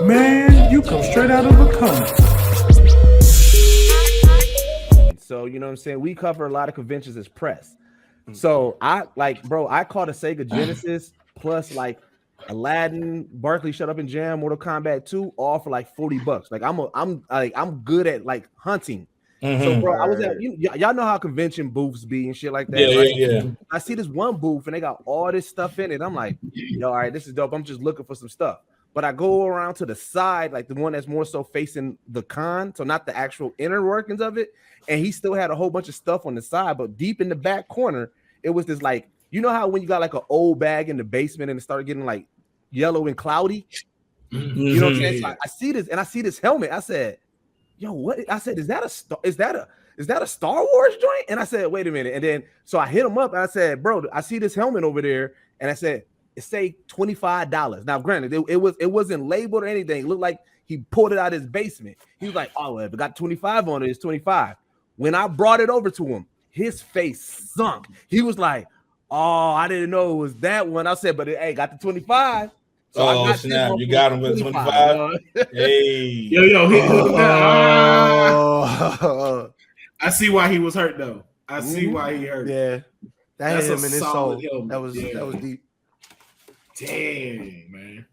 Man, you come straight out of a comic. So, you know what I'm saying? We cover a lot of conventions as press. So I caught a Sega Genesis plus like Aladdin, Barkley Shut Up and Jam, Mortal Kombat 2, all for like $40. Like I'm good at like hunting. So bro, I was at y'all know how convention booths be and shit like that, right? Yeah. I see this one booth and they got all this stuff in it. I'm like, yo, all right, this is dope. I'm just looking for some stuff. But I go around to the side, like the one that's more so facing the con, so not the actual inner workings of it. And he still had a whole bunch of stuff on the side, but deep in the back corner, it was this like, you know how when you got like an old bag in the basement and it started getting like yellow and cloudy? You know what I'm saying? So I see this and I see this helmet. I said, yo, what? I said, is that a Star Wars joint? And I said, wait a minute. And then so I hit him up and I said, bro, I see this helmet over there. And I said, it say $25. Now, granted, it wasn't labeled or anything. It looked like he pulled it out of his basement. He was like, oh, well, if it got 25 on it, it's 25. When I brought it over to him, his face sunk. He was like, oh, I didn't know it was that one. I said, but hey, got the 25. So snap, you got him with 25. Hey. Yo, he put him down. I see why he was hurt though. I see why he hurt. Yeah. That hit him in his soul. Helmet. That was deep. Dang, man.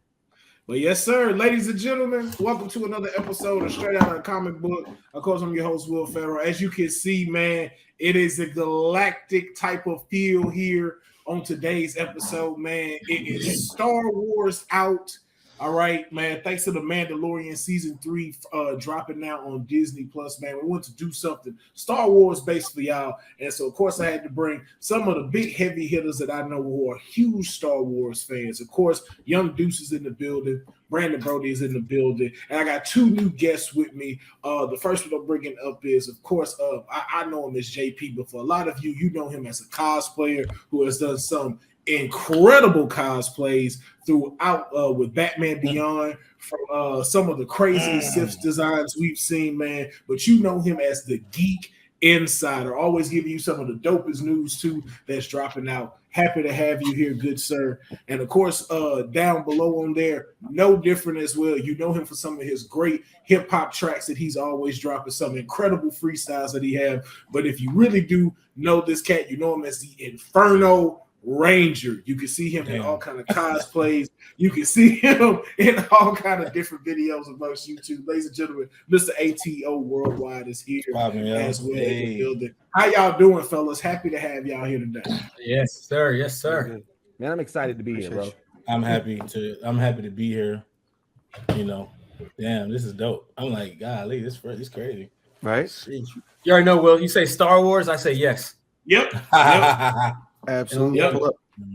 But yes, sir, ladies and gentlemen, welcome to another episode of Straight Out of Comic Book. Of course, I'm your host, Will Pharaoh. As you can see, man, it is a galactic type of feel here on today's episode, man. It is Star Wars out. All right, man. Thanks to the Mandalorian season 3 dropping now on Disney Plus, man. We want to do something Star Wars based for y'all. And so, of course, I had to bring some of the big heavy hitters that I know who are huge Star Wars fans. Of course, young Deuces in the building. Brandon Broady is in the building. And I got 2 new guests with me. The first one I'm bringing up is, of course, I know him as JP, but for a lot of you know him as a cosplayer who has done some incredible cosplays throughout with Batman Beyond, from some of the craziest Sith designs we've seen, man. But you know him as the Geek Insider, always giving you some of the dopest news too that's dropping out. Happy to have you here, good sir. And of course, down below on there, no different as well. You know him for some of his great hip hop tracks that he's always dropping, some incredible freestyles that he have. But if you really do know this cat, you know him as the Inferno Ranger. You can see him in all kind of cosplays. You can see him in all kind of different videos amongst YouTube. Ladies and gentlemen, Mr. ATOWorldwide is here as well in the building. How y'all doing, fellas? Happy to have y'all here today. Yes, sir. Yes, sir. Man, I'm excited to be here, bro. I'm happy to be here. You know, damn, this is dope. I'm like, golly, this is crazy. Right? You already know, Will. You say Star Wars, I say yes. Yep. Absolutely. Yep.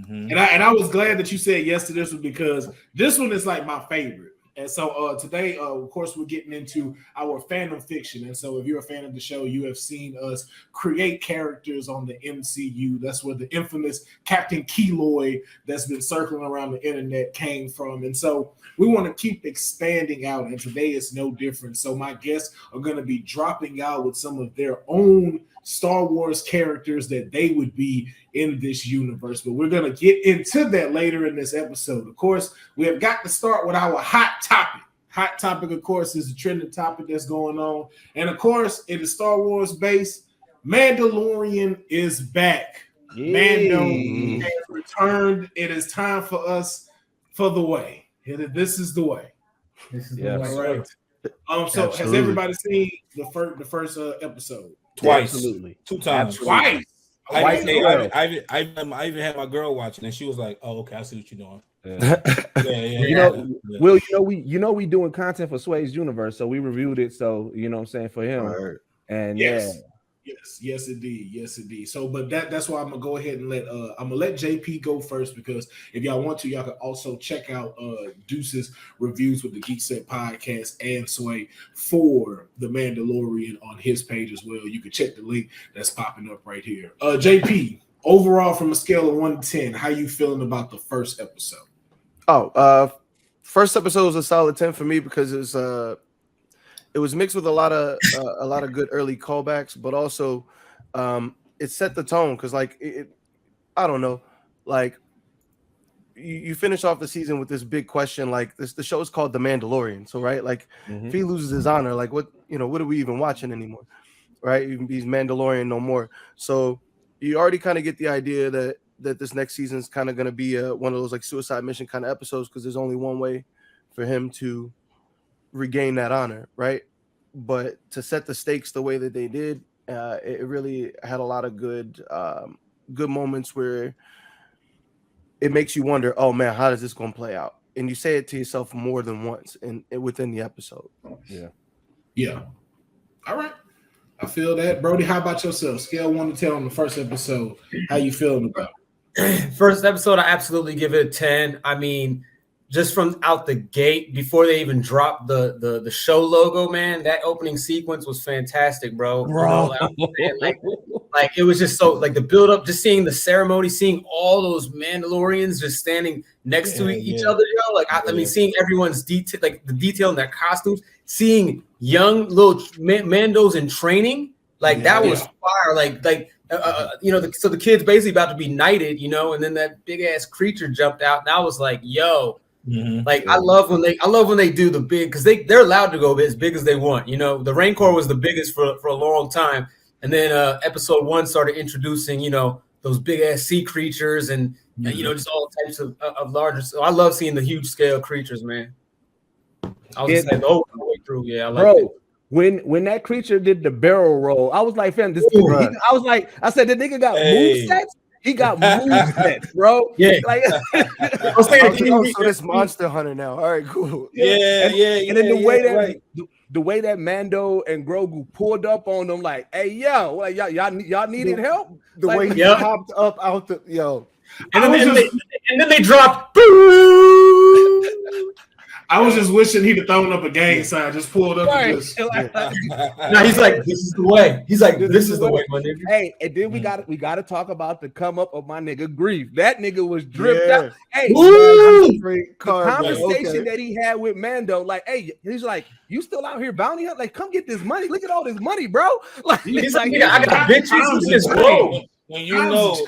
And I was glad that you said yes to this one, because this one is like my favorite. And so today, of course, we're getting into our fandom fiction. And so if you're a fan of the show, you have seen us create characters on the MCU. That's where the infamous Captain Keloid that's been circling around the internet came from. And so we want to keep expanding out, and today is no different. So my guests are going to be dropping out with some of their own Star Wars characters that they would be in this universe. But we're going to get into that later in this episode. Of course, we have got to start with our hot topic. Hot topic, of course, is the trending topic that's going on. And of course, it is Star Wars based. Mandalorian is back. Mando has returned. It is time for us for the way. This is the way. This is the way. All right. So absolutely. Has everybody seen the first episode? Twice. Absolutely. 2 times. Twice. I even had my girl watching, and she was like, "Oh, okay, I see what you're doing." Will, we doing content for Sway's Universe, so we reviewed it. So you know what I'm saying, for him. Right. And Yes, indeed. So, but that's why I'm gonna go ahead and let JP go first, because if y'all want to, y'all can also check out Deuces reviews with the Geek Set podcast and Sway for the Mandalorian on his page as well. You can check the link that's popping up right here. JP, overall, from a scale of 1 to 10, how you feeling about the first episode? First episode was a solid 10 for me, because it was mixed with a lot of good early callbacks, but also it set the tone, because like I don't know, like you finish off the season with this big question, like the show is called The Mandalorian. So right, like if he loses his honor, like what are we even watching anymore? Right? He's Mandalorian no more. So you already kind of get the idea that this next season is kind of going to be one of those like suicide mission kind of episodes, because there's only one way for him to regain that honor, right? But to set the stakes the way that they did, it really had a lot of good moments where it makes you wonder, oh man, how is this going to play out? And you say it to yourself more than once within the episode. Yeah. All right. I feel that. Brody, how about yourself? Scale 1 to 10 on the first episode. How you feeling about it? First episode, I absolutely give it a 10. I mean, just from out the gate, before they even dropped the show logo, man, that opening sequence was fantastic, bro. You know, like it was just so like the build up, just seeing the ceremony, seeing all those Mandalorians just standing next to each other, yo. Like I mean, seeing everyone's detail, like the detail in their costumes, seeing young little Mandos in training, like that was fire. So the kid's basically about to be knighted, and then that big ass creature jumped out, and I was like, yo. I love when they do the big, because they're allowed to go as big as they want. The Rancor was the biggest for a long time, and then episode 1 started introducing those big ass sea creatures and just all types of larger. So I love seeing the huge scale creatures, man. I was just saying the whole way through. Yeah, I like it. When that creature did the barrel roll, I was like, fam, I said the nigga got movesets. He got movesets, bro. Yeah. Like I was saying, so this Monster Hunter now. All right, cool. And then the way that Mando and Grogu pulled up on them, like, hey, yo, like y'all needed help. The way he popped up out the and then they dropped. I was just wishing he'd have thrown up a gang sign, just pulled up and just. Now he's like, this is the way. He's like, this is the way, my nigga. Hey, and then we got to talk about the come up of my nigga Grief. That nigga was dripped out. Hey, the conversation that he had with Mando, like, hey, he's like, you still out here bounty hunting? Like, come get this money. Look at all this money, bro. Like, he's like, I got bitches. This bro. When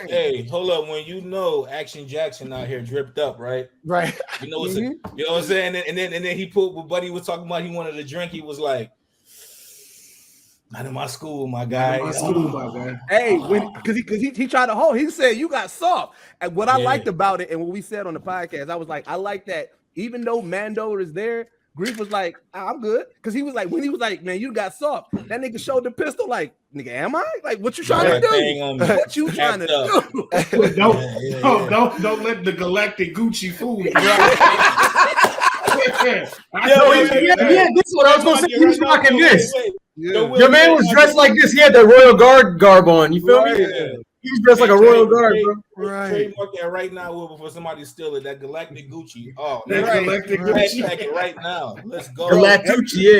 hey, hold up. When Action Jackson out here dripped up, right? Right. You know what I'm saying? And then he put what Buddy was talking about. He wanted a drink. He was like, "Not in my school, my guy." Hey, because he tried to hold. He said you got soft. And what I liked about it, and what we said on the podcast, I was like, I like that. Even though Mando is there, Grief was like, I'm good. Because he was like, when he was like, man, you got soft. That nigga showed the pistol, like, nigga, am I? Like, what you trying to do? What you trying to do? Don't let the galactic Gucci fool you. This is what I was going to say. He was rocking this. Your man was dressed like this. He had the Royal Guard garb on. You feel me? Yeah. He was dressed like a Royal Guard, bro. Right. Trademark that right now before somebody steal it. That galactic Gucci. Oh, galactic Gucci. Hashtag it right now. Let's go. Galactic, yeah.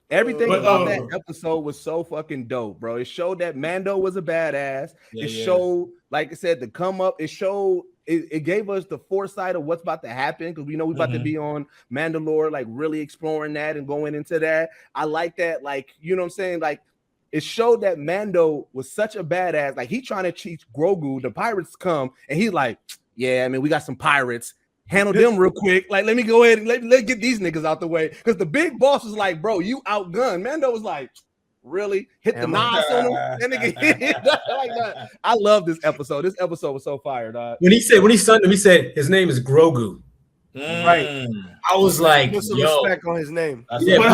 Everything about that episode was so fucking dope, bro. It showed that Mando was a badass. It showed, like I said, the come up. It showed, it gave us the foresight of what's about to happen, because we know we're about to be on Mandalore, like really exploring that and going into that. I like that, like, you know what I'm saying? Like, it showed that Mando was such a badass. Like, he trying to teach Grogu. The pirates come, and he's like, yeah, I mean, we got some pirates. Handle them real quick. Like, let me go ahead and let's get these niggas out the way. Because the big boss was like, bro, you outgunned. Mando was like, really? Hit the nos on him? That nigga hit like that. I love this episode. This episode was so fire, dog. When he summoned him, he said his name is Grogu. Right. I was like, put some yo. respect on his name. Yeah, but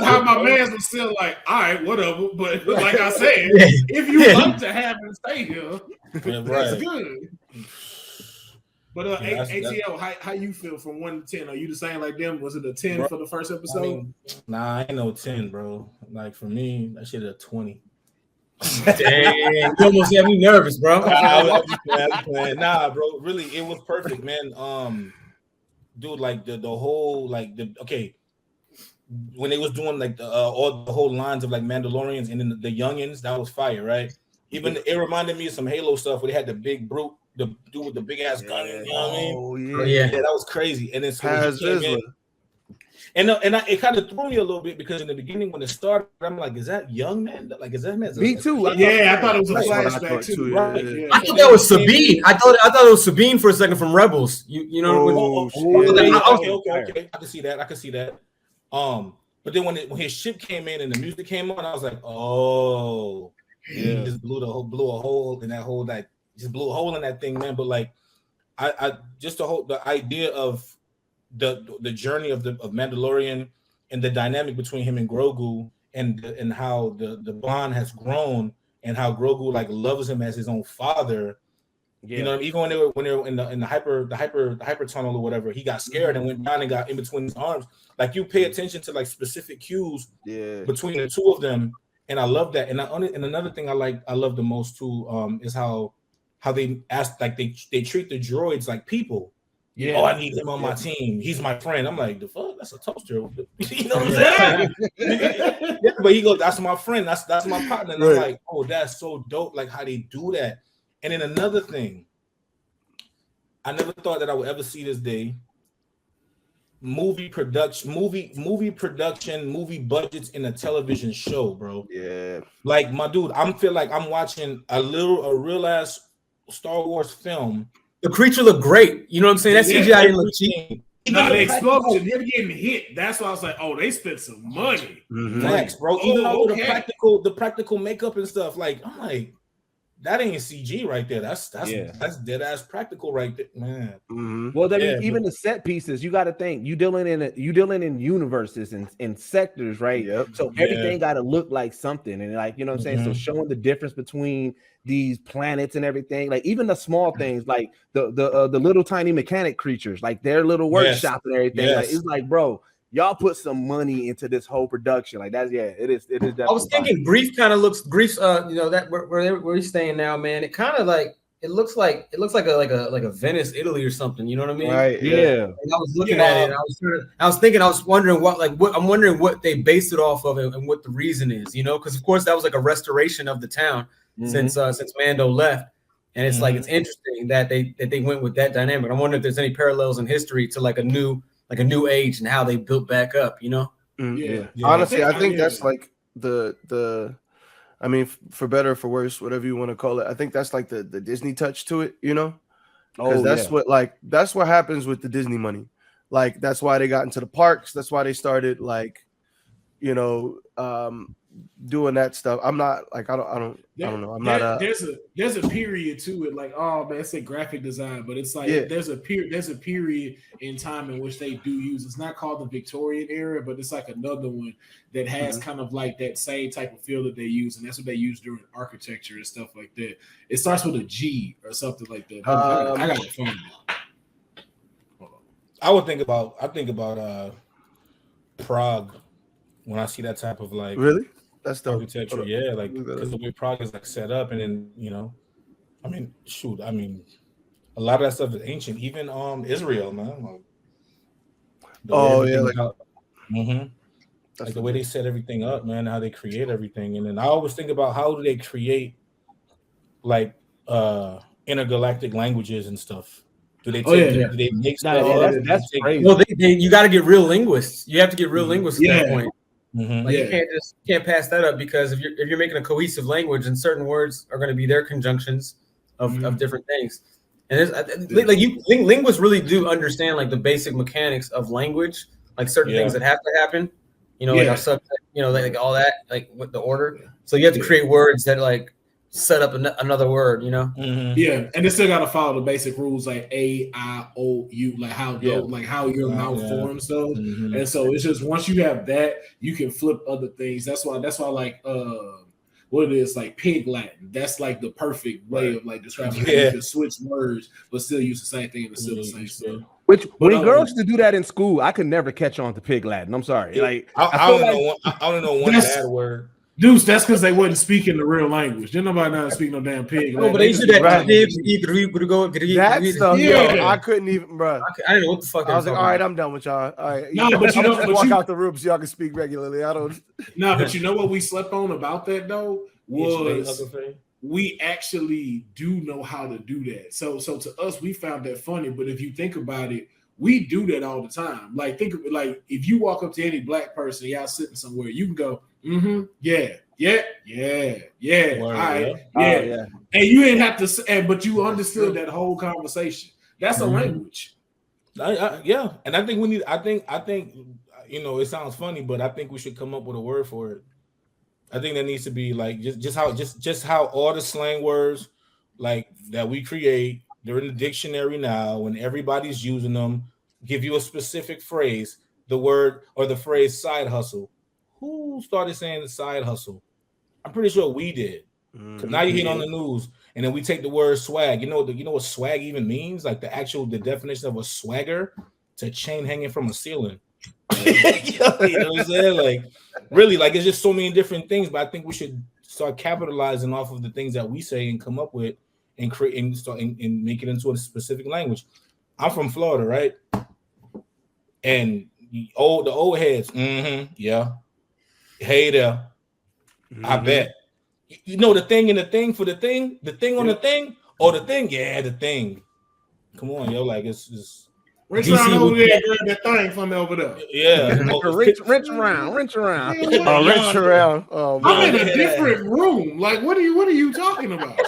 how my man was still like, all right, whatever. But like I said, if you want to have him stay here, that's good. But ATL, how you feel from 1 to 10? Are you the same like them? Was it a 10 for the first episode? I mean, nah, I ain't no 10, bro. Like for me, that shit a 20. Dang, you almost had me nervous, bro. Nah, bro, really, it was perfect, man. Dude, like the whole when they was doing like all the whole lines of like Mandalorians and then the youngins, that was fire, right? Even it reminded me of some Halo stuff where they had the big brute, the dude with the big ass gun. You know what I mean? Yeah, that was crazy. And then so And it kind of threw me a little bit because in the beginning when it started, I'm like, is that young man? Like, is that man? Me too. I thought it was a Right. flashback too. Right. Yeah. I thought that was Sabine. I thought it was Sabine for a second from Rebels. You know. Okay. I can see that. But then when his ship came in and the music came on, I was like, oh, he just blew a hole in that whole just blew a hole in that thing, man. But like, I just the idea of the journey of Mandalorian and the dynamic between him and Grogu and how the bond has grown and how Grogu like loves him as his own father. Yeah. You know, even when they were in the hyper tunnel or whatever, he got scared and went down and got in between his arms. Like you pay attention to like specific cues between the two of them, and I love that. And another thing I love the most too is how they ask, like they treat the droids like people. Yeah. Oh, I need him on my team. He's my friend. I'm like, the fuck? That's a toaster. You know what I'm saying? But he goes, that's my friend. That's my partner. And I'm like, oh, that's so dope. Like how they do that. And then another thing, I never thought that I would ever see this day. Movie production, movie budgets in a television show, bro. Yeah. Like my dude, I feel like I'm watching a real ass Star Wars film. The creature looked great. You know what I'm saying? That CGI didn't look cheap. No, the explosion, them getting hit. That's why I was like, oh, they spent some money. Thanks, bro. Even the practical makeup and stuff. Like, I'm like, that ain't CG right there. That's dead ass practical right there, man. Well, even the set pieces, you got to think you dealing in universes and sectors, right? Yep. So everything got to look like something, and like you know what I'm saying. So showing the difference between these planets and everything, like even the small things, like the little tiny mechanic creatures, like their little workshop and everything. Like, it's like, bro, y'all put some money into this whole production. Like that's it is definitely. I was thinking Grief kind of looks you know that where he's staying now, man. It kind of like it looks like a Venice, Italy or something. You know what I mean? Right. Yeah. And I was looking at it. And I was wondering what they based it off of and what the reason is. You know, because of course that was like a restoration of the town since Mando left. And it's like it's interesting that they went with that dynamic. I wonder if there's any parallels in history to like a new age and how they built back up, you know? Honestly, I think that's like the I mean, for better or for worse, whatever you want to call it, I think that's like the Disney touch to it, you know? Because that's what happens with the Disney money. Like that's why they got into the parks. That's why they started like, you know, doing that stuff. I'm not like I don't know. I'm not there's a period to it. Like, oh man, it's a graphic design, but it's like there's a period in time in which they do use. It's not called the Victorian era, but it's like another one that has kind of like that same type of feel that they use, and that's what they use during architecture and stuff like that. It starts with a G or something like that. I gotta find it. I think about Prague when I see that type of like that's the architecture, like because the way Prague is like set up, and then you know, I mean, a lot of that stuff is ancient. Even Israel, man. Like the way they set everything up, man, how they create everything, and then I always think about how do they create like intergalactic languages and stuff. Do they make stuff? That's crazy. Well, you got to get real linguists. You have to get real linguists at that point. Like you can't pass that up because if you're making a cohesive language and certain words are going to be their conjunctions of different things, and linguists really do understand like the basic mechanics of language, like certain things that have to happen, you know, like our subject, you know, like all that, like with the order. So you have to create words that like set up another word, you know. And they still got to follow the basic rules like A, I, O, U, like how your mouth forms those. And so it's just once you have that, you can flip other things. That's why like what it is like Pig Latin. That's like the perfect way of like describing how you can switch words but still use the same thing and still the same stuff. Which when girls used to do that in school, I could never catch on to Pig Latin. I'm sorry. Like I don't know one bad word. Deuce, that's because they wasn't speaking the real language. Didn't nobody know how to speak no damn pig. No, but they used to that. That stuff, I couldn't even, bro. I didn't know what the fuck. I was like, all right, I'm done with y'all. All right, no, but you know, walk out the room so y'all can speak regularly. I don't. No, but you know what we slept on about that though was we actually do know how to do that. So to us, we found that funny. But if you think about it, We do that all the time. Like, think of it, like if you walk up to any black person, y'all sitting somewhere, you can go, yeah. All right, yeah. And you didn't have to, but you understood that whole conversation. That's a language. Yeah, and I think we need. I think it sounds funny, but I think we should come up with a word for it. I think that needs to be like just how all the slang words like that we create, they're in the dictionary now. When everybody's using them, give you a specific phrase, the word or the phrase side hustle. Who started saying the side hustle? I'm pretty sure we did. Because now you hear it on the news, and then we take the word swag. You know what swag even means? Like the definition of a swagger, it's a chain hanging from a ceiling. You know what I'm saying? Like, really, like it's just so many different things. But I think we should start capitalizing off of the things that we say and come up with and create and start and make it into a specific language. I'm from Florida, right? And the old heads, yeah. Hey there. I bet. You know the thing and the thing for the thing on the thing, or the thing, the thing. Come on, yo, like it's Reach around over there and grab that thing from over there. Yeah. Wrench around. Wrench around. I'm in a different room. Like, what are you talking about?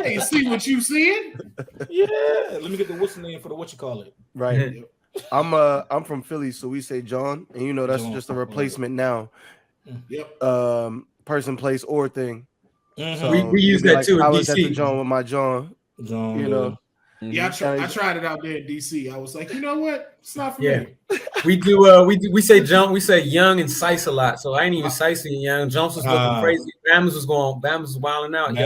Hey, see what you seeing? Yeah. Let me get the what's name for the what you call it. Right. I'm from Philly, so we say John, and that's just a replacement now. Yep. Person, place, or thing. So we use that too. I was at the John with my John. Yeah, I tried it out there in DC. I was like, you know what? It's not for me. We say jump, we say young and sice a lot. So I ain't even sicing young. Jumps was looking crazy. Bama's was wilding out. One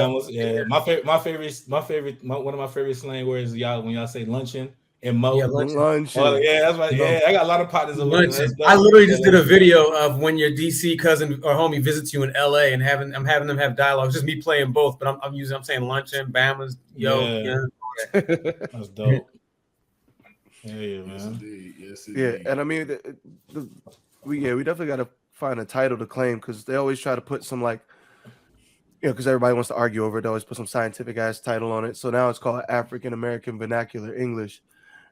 of my favorite slang words is when y'all say luncheon. And Mo. Luncheon. That's right. Yeah, I got a lot of partners over there. I literally just did a video of when your DC cousin or homie visits you in LA and I'm having them have dialogue. It's just me playing both, but I'm saying luncheon, Bama's, That's dope. Yeah, man. Yes, indeed. Yeah, and I mean, we definitely got to find a title to claim because they always try to put some because everybody wants to argue over it. They always put some scientific ass title on it. So now it's called African American Vernacular English.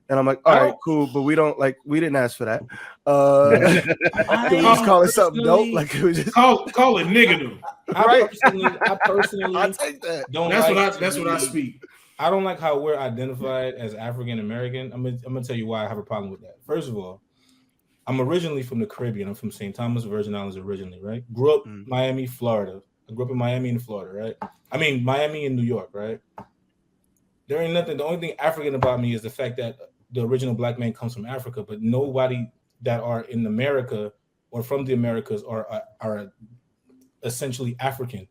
And I'm like, all right, cool, but we didn't ask for that. Can we just call it something dope? Like, we just call it nigga. I personally I take that. That's what I speak. I don't like how we're identified as African American. I'm gonna tell you why I have a problem with that. First of all, I'm originally from the Caribbean. I'm from St. Thomas, Virgin Islands originally, right? Grew up Miami, Florida. I grew up in Miami and Florida, right? I mean, Miami and New York, right? There ain't nothing. The only thing African about me is the fact that the original black man comes from Africa, but nobody that are in America or from the Americas are essentially African.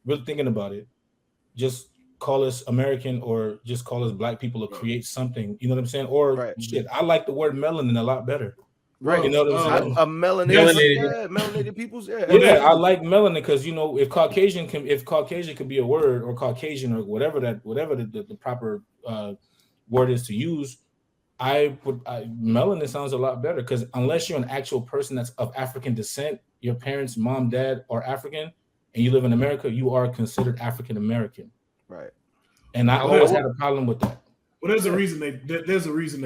Really thinking about it, just call us American or just call us black people or create something. You know what I'm saying? Or shit, I like the word melanin a lot better. Right. You know what I'm saying? Melanated peoples. Yeah. I like melanin because if Caucasian could be a word or Caucasian or whatever the proper word is to use. Melanin sounds a lot better because unless you're an actual person that's of African descent, your parents, mom, dad are African, and you live in America, you are considered African American. Right. And I always had a problem with that. Well, there's a reason they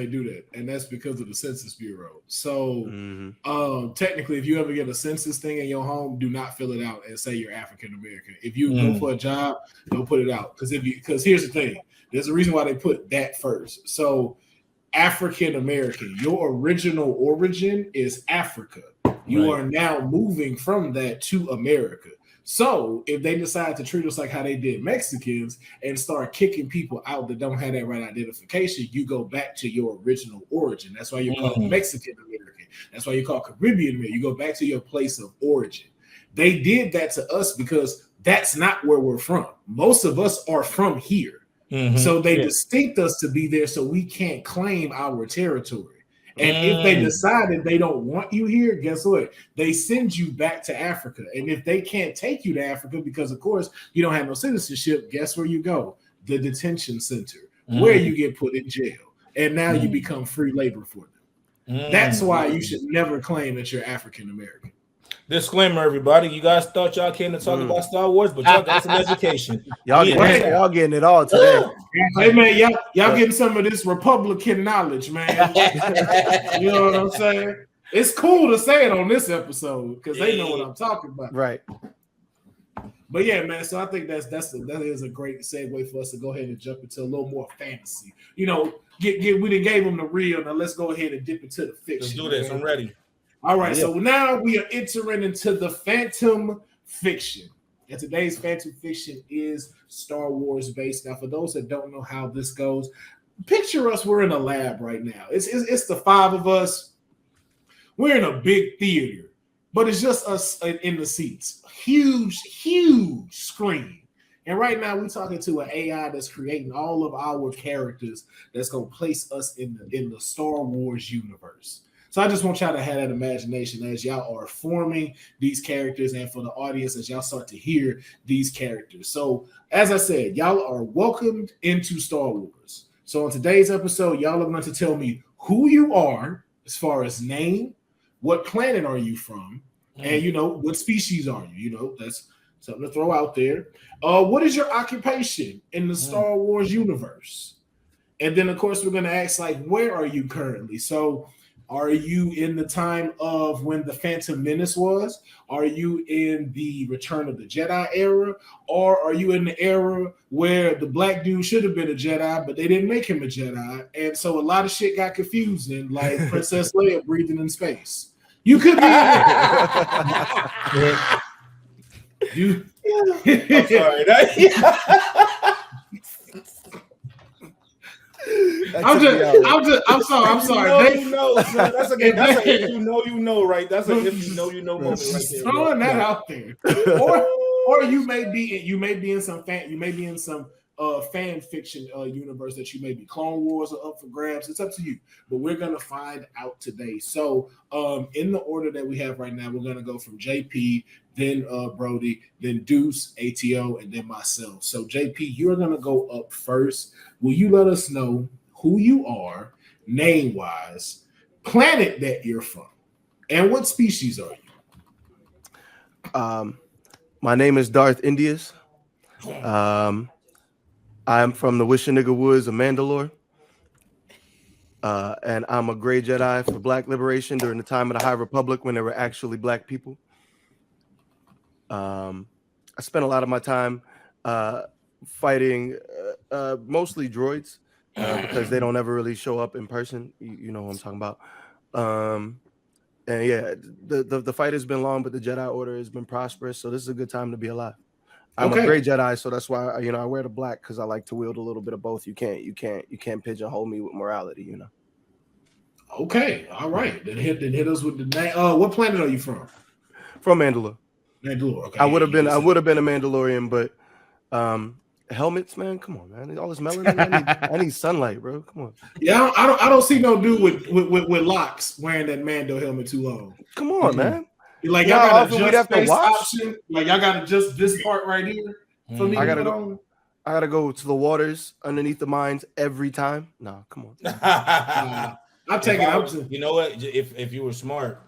do that, and that's because of the Census Bureau. So, technically, if you ever get a census thing in your home, do not fill it out and say you're African American. If you go for a job, don't put it out because here's the thing: there's a reason why they put that first. So, African American, your original origin is Africa. You are now moving from that to America. So if they decide to treat us like how they did Mexicans and start kicking people out that don't have that right identification, you go back to your original origin. That's why you call Mexican American. That's why you call Caribbean American. You go back to your place of origin. They did that to us because that's not where we're from. Most of us are from here. So they distinct us to be there so we can't claim our territory. And if they decided they don't want you here, guess what? They send you back to Africa. And if they can't take you to Africa because, of course, you don't have no citizenship, guess where you go? The detention center, where you get put in jail. And now you become free labor for them. That's why you should never claim that you're African American. Disclaimer, everybody. You guys thought y'all came to talk about Star Wars, but y'all got some education. Y'all getting it all today. Hey man, y'all getting some of this Republican knowledge, man. You know what I'm saying? It's cool to say it on this episode because they know what I'm talking about. Right. But yeah, man. So I think that is a great segue for us to go ahead and jump into a little more fantasy. You know, we done gave them the real. Now let's go ahead and dip into the fiction. Let's do this. Man. I'm ready. All right. Yeah. So now we are entering into the Fantom fiction. And today's Fantom fiction is Star Wars based. Now, for those that don't know how this goes, picture us. We're in a lab right now. It's the five of us. We're in a big theater, but it's just us in the seats. Huge screen. And right now we're talking to an AI that's creating all of our characters that's going to place us in the Star Wars universe. So I just want y'all to have that imagination as y'all are forming these characters and for the audience as y'all start to hear these characters. So as I said, y'all are welcomed into Star Wars. So on today's episode, y'all are going to tell me who you are as far as name, what planet are you from, and what species are you? That's something to throw out there. What is your occupation in the Star Wars universe? And then of course we're going to ask where are you currently? So are you in the time of when the Phantom Menace was? Are you in the Return of the Jedi era? Or are you in the era where the black dude should have been a Jedi, but they didn't make him a Jedi? And so a lot of shit got confusing, like Princess Leia breathing in space. You could be I'm sorry. I'm sorry. That's a if you know, right? That's a if you know moment right there. Throwing that out there. Or you may be in some fan fiction universe that you may be. Clone Wars are up for grabs. It's up to you. But we're gonna find out today. So in the order that we have right now, we're gonna go from JP, then Broady, then Deuce, ATO, and then myself. So JP, you're gonna go up first. Will you let us know who you are, name-wise, planet that you're from, and what species are you? My name is Darth Indius. I'm from the Wishinigga Woods of Mandalore. And I'm a gray Jedi for Black liberation during the time of the High Republic when there were actually Black people. I spent a lot of my time fighting mostly droids because they don't ever really show up in person. You know what I'm talking about. And yeah, the fight has been long, but the Jedi Order has been prosperous. So this is a good time to be alive. I'm a gray Jedi, so that's why I wear the black because I like to wield a little bit of both. You can't pigeonhole me with morality, Okay, all right. Then hit us with the name. What planet are you from? From Mandalore. Mandalore. Okay. I would have been a Mandalorian, but helmets, man. Come on, man. All this melanin. I need sunlight, bro. Come on. Yeah, I don't see no dude with locks wearing that Mando helmet too long. Come on, man. Like y'all gotta adjust face option. Like y'all gotta adjust this part right here for me. I gotta go to the waters underneath the mines every time. No, come on. I'm taking it. You know what? If you were smart,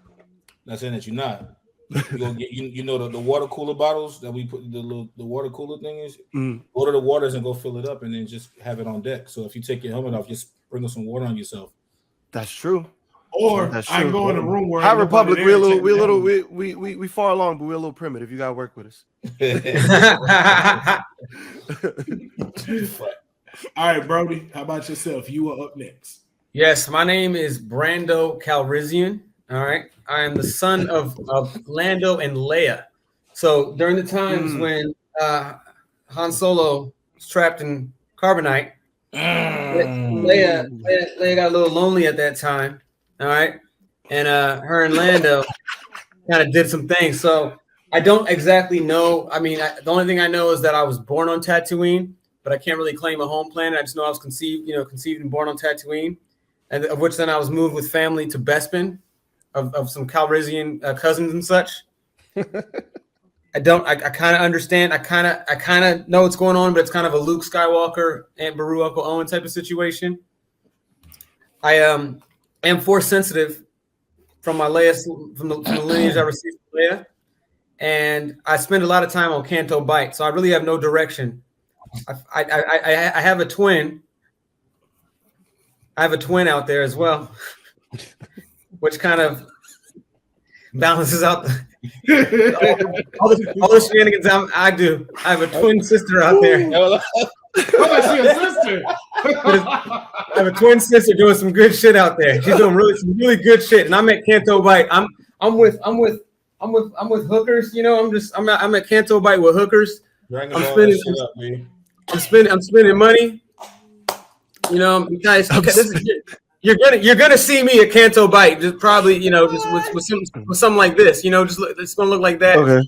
not saying that you're not. You're gonna get the water cooler bottles that we put the water cooler thing is. Go to the waters and go fill it up, and then just have it on deck. So if you take your helmet off, just sprinkle some water on yourself. That's true. Or I go in a room where High Republic, we far along, but we're a little primitive. You gotta work with us. All right, Broady, how about yourself? You are up next. Yes, my name is Brando Calrissian. All right, I am the son of Lando and Leia. So during the times when Han Solo was trapped in carbonite, Leia got a little lonely at that time. All right. And her and Lando kind of did some things. So I don't exactly know. I mean, the only thing I know is that I was born on Tatooine, but I can't really claim a home planet. I just know I was conceived and born on Tatooine, and of which then I was moved with family to Bespin of some Calrissian cousins and such. I kind of understand. I kind of know what's going on, but it's kind of a Luke Skywalker, Aunt Beru, Uncle Owen type of situation. I am Force sensitive from my Leia, from the lineage I received from Leia. and I spend a lot of time on Canto Bight, so I really have no direction. I have a twin. I have a twin out there as well, which kind of balances out all the shenanigans I do. I have a twin sister out there. Oh, she a sister. I have a twin sister doing some good shit out there. She's doing some really good shit, and I'm at Canto Bight. I'm with hookers. You know, I'm at Canto Bight with hookers. I'm spending money. You know, guys, you're gonna see me at Canto Bight, just probably, you know, just with something like this. You know, it's gonna look like that. Okay.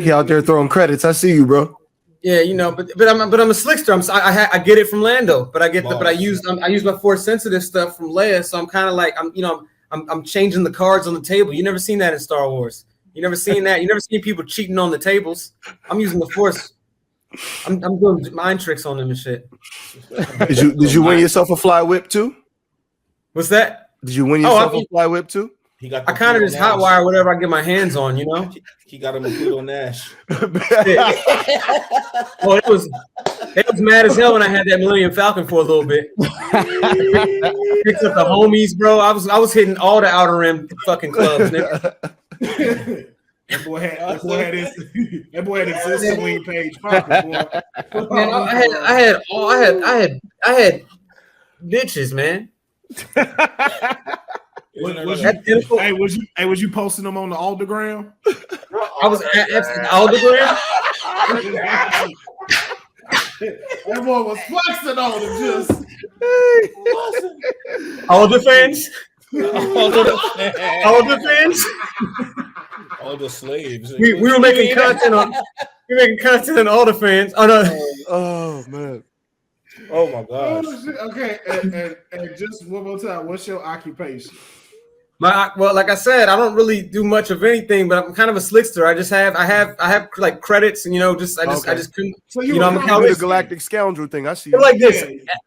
He out there throwing credits. I see you, bro. Yeah, you know, but I'm a slickster. I get it from Lando, but I use my force sensitive stuff from Leia, so I'm kind of like I'm changing the cards on the table. You never seen that in Star Wars. You never seen that. You never seen people cheating on the tables. I'm using the force. I'm doing mind tricks on them and shit. Did you win yourself a fly whip too? What's that? Did you win yourself a fly whip too? I kind of just hotwire whatever I get my hands on, you know. He got him a Pluto Nash. Well, it was mad as hell when I had that Millennium Falcon for a little bit. Picked up the homies, bro. I was hitting all the Outer Rim fucking clubs, nigga. That boy had his sister wing page pocket, boy. Man, I had bitches, man. Was you posting them on the Aldergram? I was at the Aldergram. That boy was flexing on him, just all the fans. All the slaves. We were making content on all the fans. Oh no. Oh man. Oh my gosh. Oh, shit. Okay, and just one more time, what's your occupation? Well, like I said, I don't really do much of anything, but I'm kind of a slickster. I have like credits, and you know, I just couldn't. So I'm a galactic scoundrel thing. I see. Like this,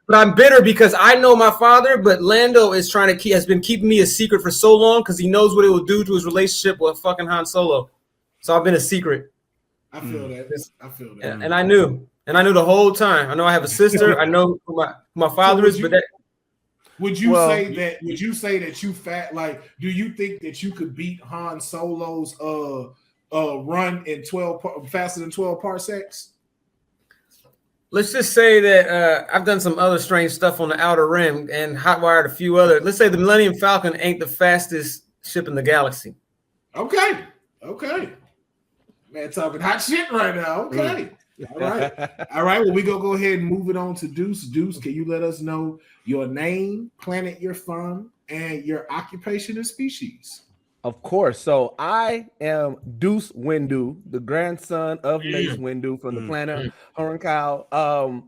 but I'm bitter because I know my father, but Lando is has been keeping me a secret for so long because he knows what it will do to his relationship with fucking Han Solo. So I've been a secret. I feel that. And I knew the whole time. I know I have a sister. I know who my father is, but that. Would you say that you do you think that you could beat Han Solo's run in 12 faster than 12 parsecs? Let's just say that I've done some other strange stuff on the Outer Rim and hotwired a few other. Let's say the Millennium Falcon ain't the fastest ship in the galaxy. Okay. Man, talking hot shit right now. Okay. All right. Well, we go ahead and move it on to Deuce. Deuce, can you let us know your name, planet you're from, and your occupation and species? Of course. So I am Deuce Windu, the grandson of Mace Windu from the planet Hurrinkau.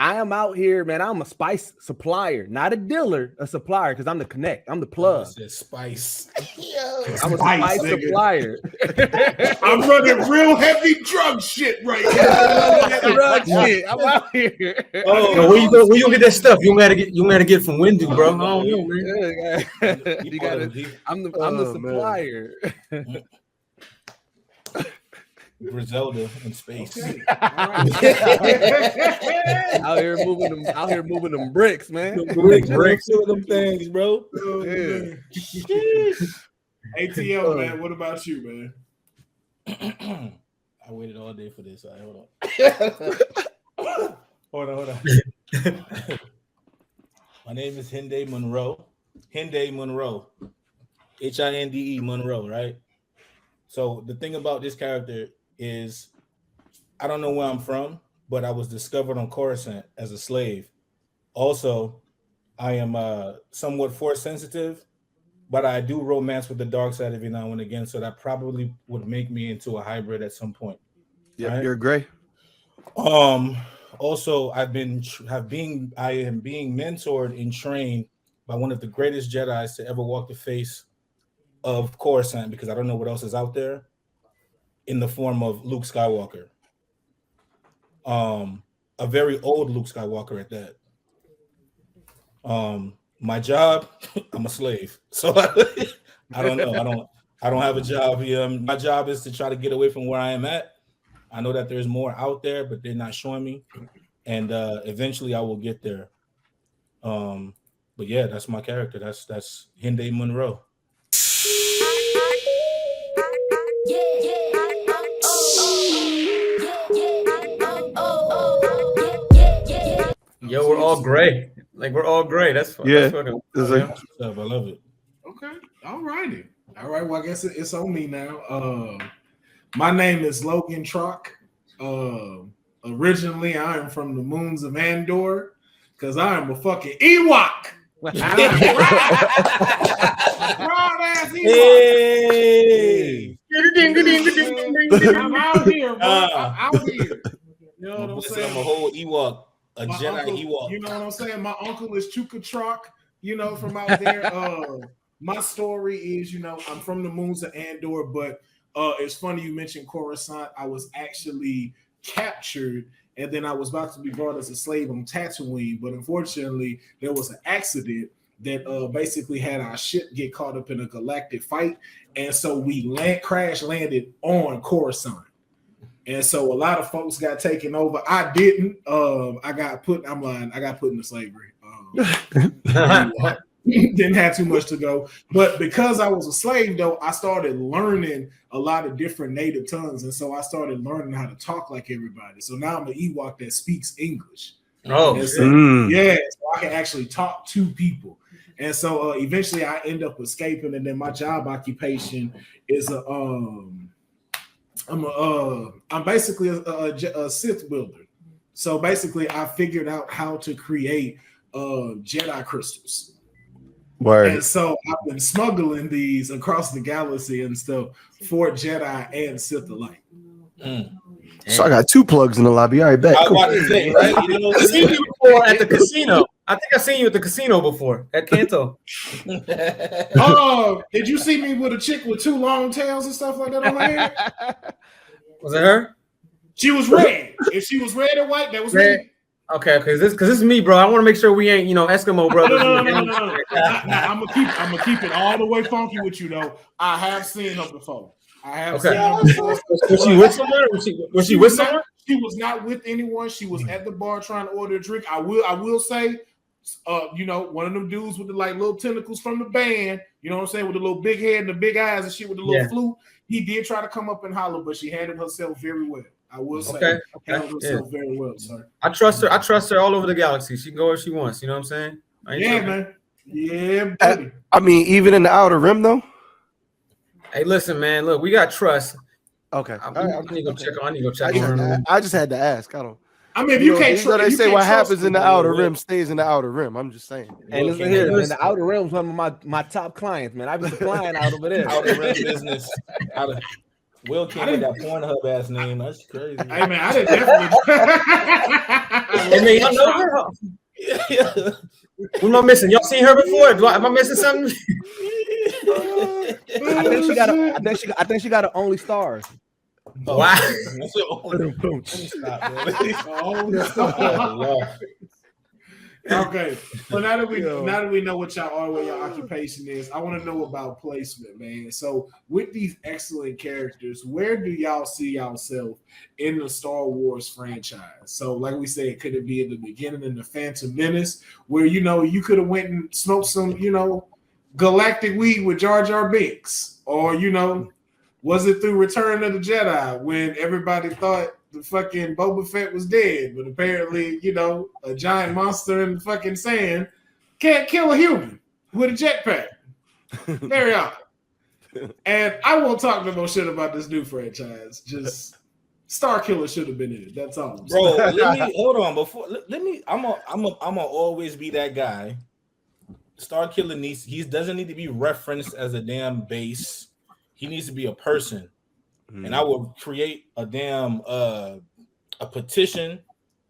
I am out here, man. I'm a spice supplier, not a dealer, a supplier, because I'm the connect. I'm the plug. Spice. I'm a spice supplier. I'm running real heavy drug shit right now. Drug shit. I'm out here. Oh, where you gonna get that stuff? You gotta get it from Windu, bro. I don't know, man. You gotta. I'm the supplier. Griselda in space. Okay. out here moving them bricks, man. Bricks with them things, bro. ATO, man. What about you, man? I waited all day for this. Hold on. My name is Hinde Monroe. Hinde Monroe. Hinde Monroe, right? So the thing about this character is I don't know where I'm from, but I was discovered on Coruscant as a slave. Also, I am somewhat force sensitive, but I do romance with the dark side every now and again, so that probably would make me into a hybrid at some point. Yeah, right? You're gray. Also, I am being mentored and trained by one of the greatest Jedis to ever walk the face of Coruscant, because I don't know what else is out there, in the form of Luke Skywalker. A very old Luke Skywalker at that. My job, I'm a slave. So I don't know. I don't have a job here. My job is to try to get away from where I am at. I know that there's more out there, but they're not showing me. And eventually I will get there. But yeah, that's my character. That's Hyundai Monroe. Yo, we're all gray. Like we're all gray. That's fucking. I love it. Okay, all righty. All right, well, I guess it's on me now. My name is Logan Trock. Originally, I am from the moons of Andor because I am a fucking Ewok. Broad ass Ewok. Hey. I'm out here, bro. I'm out here. You know what I'm saying? I'm a whole Ewok, a My Jedi uncle, Ewok. You know what I'm saying? My uncle is Chuka Trock, you know, from out there. My story is, you know, I'm from the moons of Andor, but it's funny you mentioned Coruscant. I was actually captured, and then I was about to be brought as a slave on Tatooine, but unfortunately, there was an accident that basically had our ship get caught up in a galactic fight, and so we crash landed on Coruscant. And so a lot of folks got taken over. I didn't. I got put into slavery. Didn't have too much to go. But because I was a slave, though, I started learning a lot of different native tongues. And so I started learning how to talk like everybody. So now I'm an Ewok that speaks English. Oh, so, yeah. So I can actually talk to people. And so eventually I end up escaping. And then my job occupation is I'm basically a Sith builder. So basically I figured out how to create Jedi crystals. Word. And so I've been smuggling these across the galaxy and stuff for Jedi and Sith alike. So I got 2 plugs in the lobby. All right, bet. Cool. I've seen you before at the casino. I think I've seen you at the casino before at Kanto. Oh, did you see me with a chick with 2 long tails and stuff like that on my head? Was it her? She was red. If she was red or white, that was red. me. Okay, because this is me, bro. I want to make sure we ain't, Eskimo brothers. No. I'm gonna keep it all the way funky with you though. I have seen her before. Was she with someone? Was she with someone? She was not with anyone. She was at the bar trying to order a drink. I will say, one of them dudes with the like little tentacles from the band. You know what I'm saying, with the little big head and the big eyes and shit with the little flute. He did try to come up and holler, but she handled herself very well. I will say, handled herself very well, sir. I trust her. I trust her all over the galaxy. She can go where she wants. You know what I'm saying? Yeah, man. Yeah, buddy. I mean, even in the Outer Rim, though. Hey, listen, man. Look, we got trust. Okay. I need to go check on. I need to go check on her. I just had to ask. I don't. I mean, if you can't trust, they say what happens in the Outer Rim stays in the Outer Rim. I'm just saying. And listen here, man, the Outer Rim is one of my top clients, man. I've been supplying out over there. Outer Rim business. Will came with that Pornhub ass name. That's crazy. Hey man, I didn't definitely. Y'all know her? What am I missing? Y'all seen her before? Am I missing something? I think she got an Only Stars. Wow. Okay, so now that we know what y'all are, what your occupation is, I want to know about placement, man. So with these excellent characters, where do y'all see yourself in the Star Wars franchise? So like we said, could it be in the beginning in the Phantom Menace, where you could have went and smoked some galactic weed with Jar Jar Binks, or was it through Return of the Jedi when everybody thought the fucking Boba Fett was dead, but apparently, a giant monster in the fucking sand can't kill a human with a jetpack? Very odd. And I won't talk no more shit about this new franchise. Just Star Killer should have been in it. That's all. Bro, let me hold on before. I'm gonna always be that guy. Star Killer doesn't need to be referenced as a damn base. He needs to be a person. And I will create a damn a petition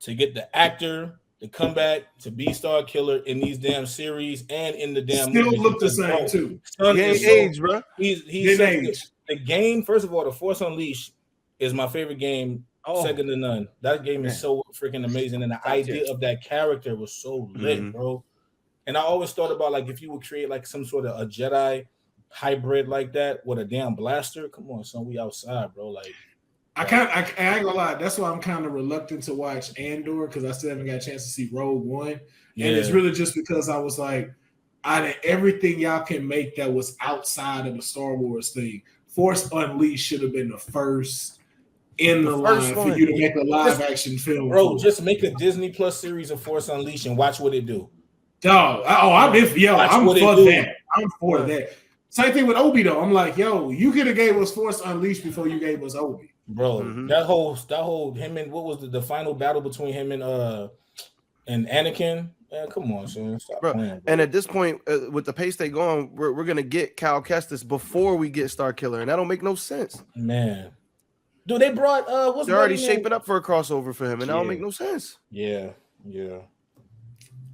to get the actor to come back to be Star Killer in these damn series and in the damn still movies. Look the same too. He ain't age, bro. He's the game. First of all, The Force Unleashed is my favorite game, second to none. That game is so freaking amazing, and the idea of that character was so lit, bro. And I always thought about like if you would create like some sort of a Jedi hybrid like that with a damn blaster. Come on, son, we outside, bro. Like, I ain't gonna lie. That's why I'm kind of reluctant to watch Andor because I still haven't got a chance to see Rogue One, and it's really just because I was like, out of everything y'all can make that was outside of the Star Wars thing, Force Unleashed should have been the first in the line for you to make a live action film. Bro, just make a Disney Plus series of Force Unleashed and watch what it do. Dog, I'm for that. I'm for that. Same thing with Obi though. I'm like, yo, you could have gave us Force Unleashed before you gave us Obi. Bro, that whole him and what was the final battle between him and Anakin? Man, come on, son. Stop playing, bro. And at this point, with the pace they go on, we're gonna get Cal Kestis before we get Star Killer, and that don't make no sense. Man, dude, they brought they're already shaping up for a crossover for him, and that don't make no sense. Yeah.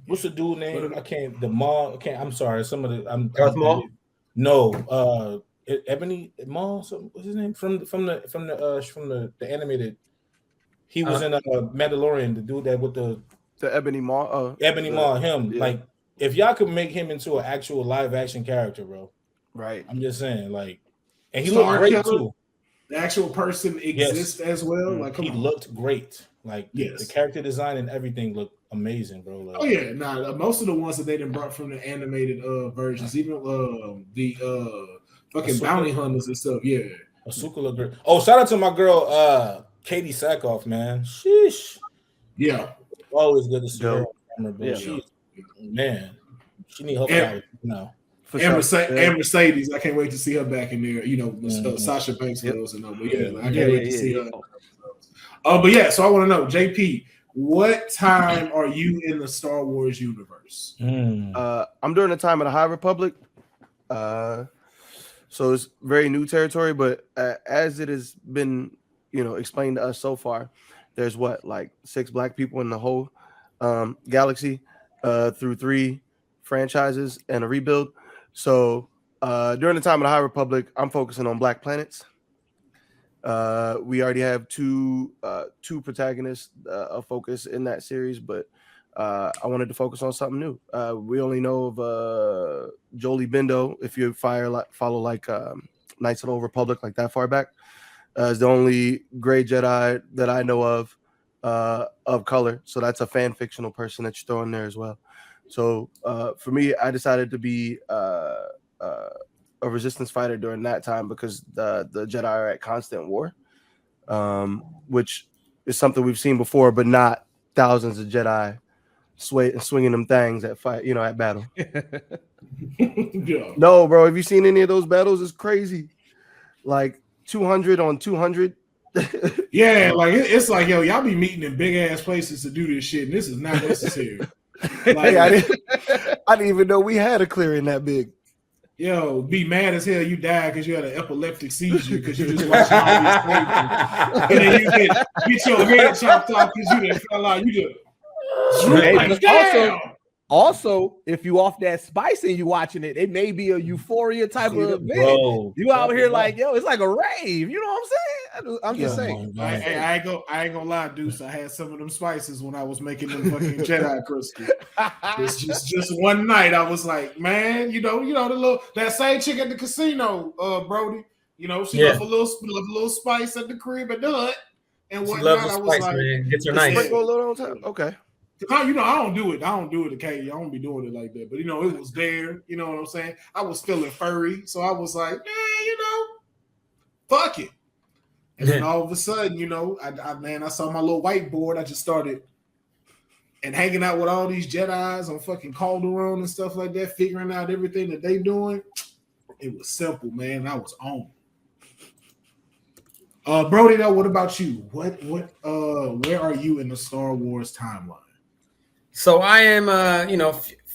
What's the dude name? I'm sorry. Some of the Darth Maul? No, Ebony Maul. What's his name from the animated? He was in Mandalorian. The dude that with the Ebony Maul. Ebony Maul. Him. Yeah. Like, if y'all could make him into an actual live action character, bro. Right. I'm just saying, like, and he looked great too. The actual person exists as well. Like, he looked great. Like, the character design and everything looked amazing, bro. Like, most of the ones that they done brought from the animated versions, even the fucking bounty hunters and stuff. Yeah, Ahsoka looked great. Oh, shout out to my girl Katie Sackhoff, man. Sheesh. Yeah, always good to see her. Man, she need help out now. And Mercedes, I can't wait to see her back in there. You know, Sasha Banks girls and all. But I can't wait to see her. But yeah, so I want to know, JP, what time are you in the Star Wars universe? I'm during the time of the High Republic. So it's very new territory, but as it has been, explained to us so far, there's like 6 black people in the whole galaxy through 3 franchises and a rebuild. So during the time of the High Republic, I'm focusing on black planets. We already have two protagonists of focus in that series, but I wanted to focus on something new. We only know of Jolie Bindo, if you follow like Knights of the Old Republic, like that far back, is the only gray Jedi that I know of color. So that's a fan fictional person that you throw in there as well. So for me, I decided to be a resistance fighter during that time because the Jedi are at constant war, which is something we've seen before, but not thousands of Jedi swinging them things at fight, at battle. No, bro, have you seen any of those battles? It's crazy. Like 200 on 200. Yeah, like it's like, yo, y'all be meeting in big ass places to do this shit, and this is not necessary. Like, I didn't even know we had a clearing that big. Yo, be mad as hell you died because you had an epileptic seizure because you just watched all these things. And then you get your head chopped off because you done fell out. You just also, if you off that spice and you watching it, it may be a euphoria type of event. Bro, you out here like, yo, it's like a rave. You know what I'm saying? I'm just saying. I ain't gonna lie, Deuce. I had some of them spices when I was making them fucking Jedi crystals. It's just one night I was like, man, that same chick at the casino, Broady. She left a little spice at the crib at the hut and whatnot. I was like, man. Gets her nice. Okay. I don't do it. I don't do it occasionally. I don't be doing it like that. But it was there. You know what I'm saying? I was feeling furry, so I was like, fuck it. And then all of a sudden, I saw my little whiteboard. I just started and hanging out with all these Jedis on fucking Calderon and stuff like that, figuring out everything that they doing. It was simple, man. I was on. Broady, though, what about you? Where are you in the Star Wars timeline? So I am,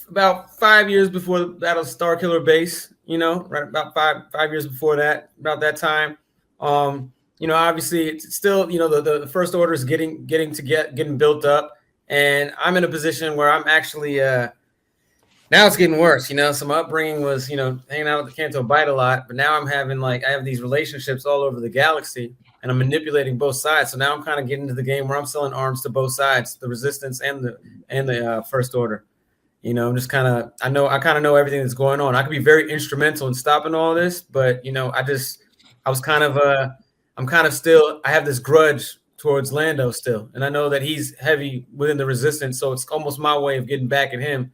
about 5 years before the Battle of Star Killer Base, right about five years before that, about that time. Obviously it's still, the First Order is getting built up, and I'm in a position where I'm actually, now it's getting worse, So my upbringing was, hanging out at the Canto Bight a lot, but now I'm having I have these relationships all over the galaxy, and I'm manipulating both sides. So now I'm kind of getting into the game where I'm selling arms to both sides, the Resistance and the First Order. You know, I'm just kind of I kind of know everything that's going on. I could be very instrumental in stopping all this, but you know, I'm kind of still, I have this grudge towards Lando still, and I know that he's heavy within the resistance, so it's almost my way of getting back at him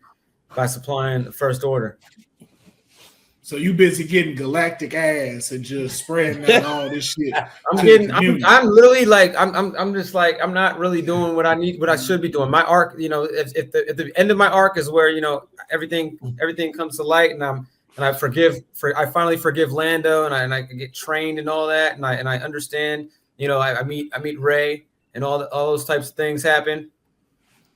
by supplying the First Order. So you busy getting galactic ass and just spreading out all this shit. I'm literally like, I'm just like, I'm not really doing what I should be doing. My arc, you know, if the end of my arc is where, you know, everything comes to light, and I finally forgive Lando, and I get trained and all that, and I understand, you know, I meet Rey, and all those types of things happen.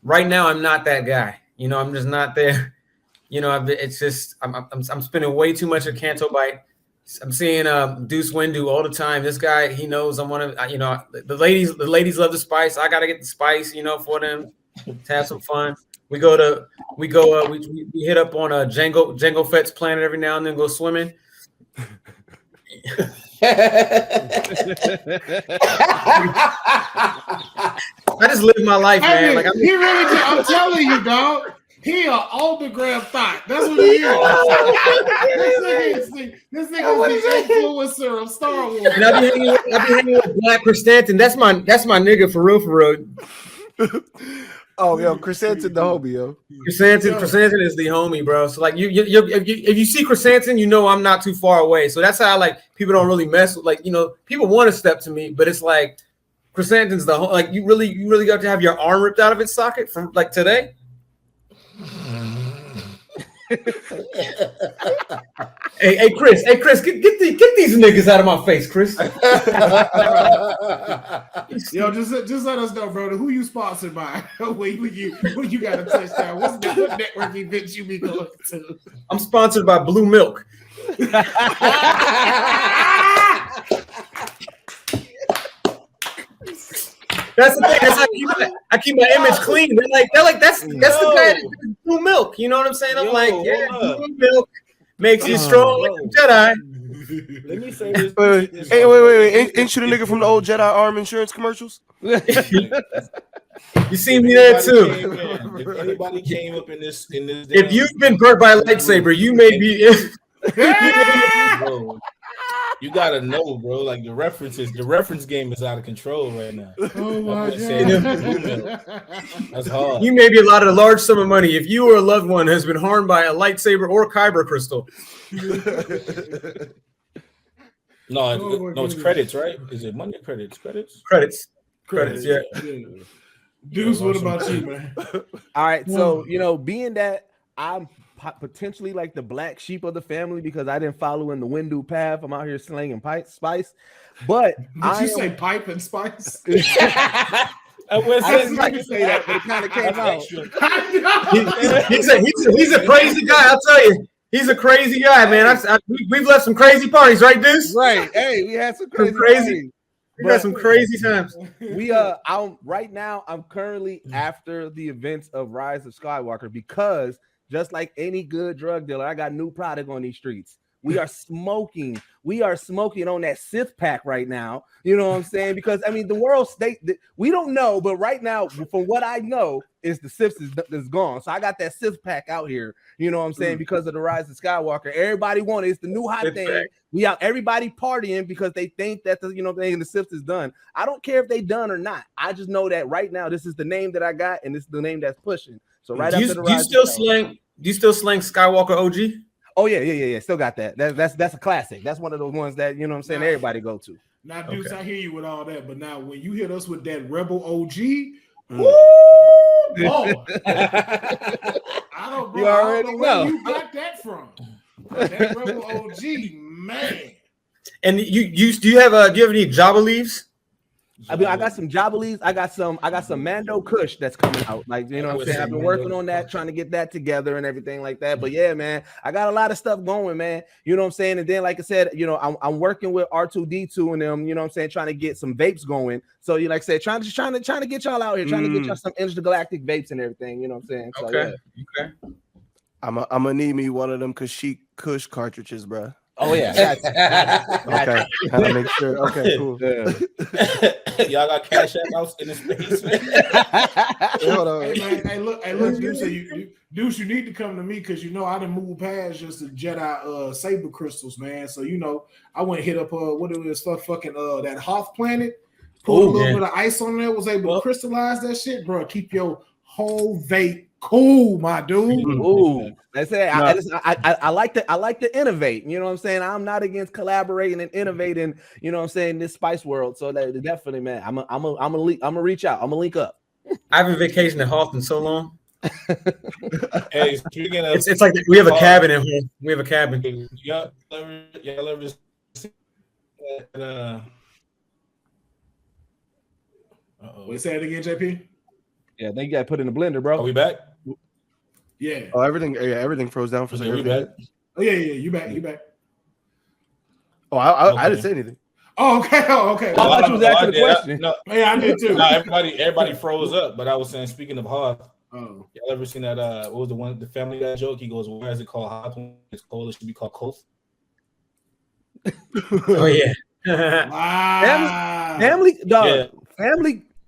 Right now, I'm not that guy. You know, I'm just not there. You know, it's just I'm spending way too much at Canto Bite. I'm seeing Deuce Windu all the time. This guy, he knows I'm one of, you know, the ladies love the spice. I gotta get the spice, you know, for them to have some fun. We hit up on a Jango Fett's planet every now and then, go swimming. I just live my life, man. Like he really did. I'm telling you, dog. He an autograph thought. That's what he is. This nigga is the influencer of Star Wars. And I be hanging with Black Chrysanthemum. That's my nigga for real. Oh, yo, Chrysanthemum the homie, yo. Chrysanthemum is the homie, bro. So like if you see Chrysanthemum, you know I'm not too far away. So that's how like people don't really mess with, like, you know, people want to step to me, but it's like Chrysanthemum's the like you really got to have your arm ripped out of its socket from like today. Hey, Chris, get these niggas out of my face, Chris. Yo, just let us know, brother. Who you sponsored by? When you got a touchdown? What network events you be going to? I'm sponsored by Blue Milk. That's the thing. That's how I keep my image clean. They're like that's the guy that does Blue Milk. You know what I'm saying? I'm Blue Milk makes you strong like a Jedi. Let me say this. Wait. Ain't you the nigga from the old Jedi arm insurance commercials? You see me there too. If anybody came up in this, if you've been burnt by a lightsaber, you may be. Bro, you gotta know, bro. Like the reference game is out of control right now. Oh my God. That's hard. You may be allotted a large sum of money if you or a loved one has been harmed by a lightsaber or kyber crystal. No, it's credits, right? Is it money or credits? Credits, yeah. Deuce, what about you, man? All right, so you know, being that I'm potentially like the black sheep of the family because I didn't follow in the Windu path. I'm out here slanging spice, but did you say pipe and spice? I didn't like to say that, but it kind of came out. He's a crazy guy. I'll tell you, he's a crazy guy, man. We've left some crazy parties, right, Deuce? Right. Hey, we had some crazy. We got some crazy times. I'm currently after the events of Rise of Skywalker because just like any good drug dealer, I got new product on these streets. We are smoking on that Sith pack right now. You know what I'm saying? Because I mean, the world state, we don't know, but right now, from what I know, is the Sith is gone. So I got that Sith pack out here. You know what I'm saying? Because of the Rise of Skywalker, everybody wanted it's the new hot Sith thing. pack. We out everybody partying because they think that the Sith is done. I don't care if they done or not. I just know that right now, this is the name that I got, and this is the name that's pushing. So right after the Rise, do you still slang Skywalker OG? Oh yeah. Still got that. That's a classic. That's one of those ones that, you know what I'm saying, everybody go to. Now, Deuce, okay. I hear you with all that, but now when you hit us with that Rebel OG, woo, Lord. I don't know where you got that from. That Rebel OG, man. And do you have any Jabba leaves? I mean, I got some Jabba leaves. I got some Mando Kush that's coming out. Like, you know what I'm saying? I've been working on that, trying to get that together and everything like that. But yeah, man, I got a lot of stuff going, man. You know what I'm saying? And then, like I said, you know, I'm working with R2D2 and them, you know what I'm saying, trying to get some vapes going. So you like I said, trying to get y'all out here, trying to get y'all some intergalactic vapes and everything, you know what I'm saying? So, okay. Yeah. Okay. I'm gonna need me one of them Kush cartridges, bro. Oh yeah. Okay. Gotta make sure. Okay, cool. Yeah. Y'all got Cash App house in this basement. Hey, look, Deuce, Deuce, you need to come to me because I done moved past just the Jedi saber crystals, man. So I went and hit up what it was fucking that Hoth planet, put a little bit of ice on there, was able to crystallize that shit, bro. Keep your whole vape cool, my dude. Ooh, I say I like to innovate. You know what I'm saying? I'm not against collaborating and innovating. You know what I'm saying? This spice world. So that definitely, man. I'm gonna reach out. I'm gonna link up. I haven't vacationed at Hoth in so long. Hey, speaking of, it's like we have a cabin in here. We have a cabin. Y'all ever see that, Wait, say it again, JP. Yeah, they got put in the blender, bro. Are we back? Yeah. Oh, everything froze down for a second. We back? Oh yeah, you back. Oh, I didn't say anything. Oh, okay. Oh, okay. I thought you was asking the question. No, yeah, I did too. No, everybody froze up. But I was saying, speaking of Hoth, oh, y'all ever seen that? What was the Family Guy joke? He goes, "Why is it called Hoth when it's cold? It should be called Koth." Oh yeah. wow. Family, dog. Yeah.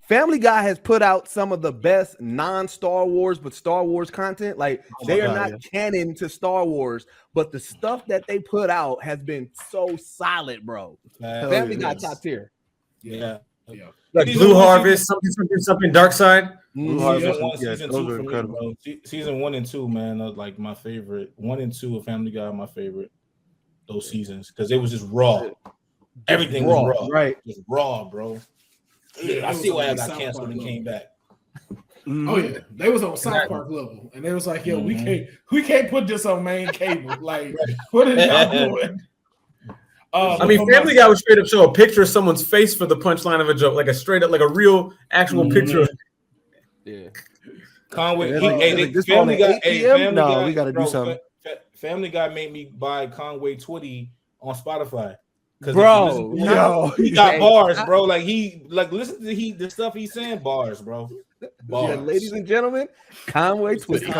Family Guy has put out some of the best non-Star Wars but Star Wars content. Like they are not canon to Star Wars, but the stuff that they put out has been so solid, bro. Family Guy top tier. Yeah. Like Blue Harvest, something Dark Side. Season 1, season 2 for me, bro. Season 1 and 2, man, are like my favorite. 1 and 2 of Family Guy are my favorite. Those seasons because it was just raw. Everything was raw, right? Just raw, bro. Yeah, I see why I got canceled and came back. Oh yeah, they was on South Park level, and they was like, "Yo, we can't put this on main cable. Like, what are y'all doing?" I mean, Family Guy would straight up show a picture of someone's face for the punchline of a joke, like a straight up, like a real, actual picture. Yeah. Conway, Family Guy. No, we got to do something. Family Guy made me buy Conway Twitty on Spotify. Bro, he got bars, bro. Listen to the stuff he's saying. Bars, bro. Bars. Yeah, ladies and gentlemen, Conway Twitty.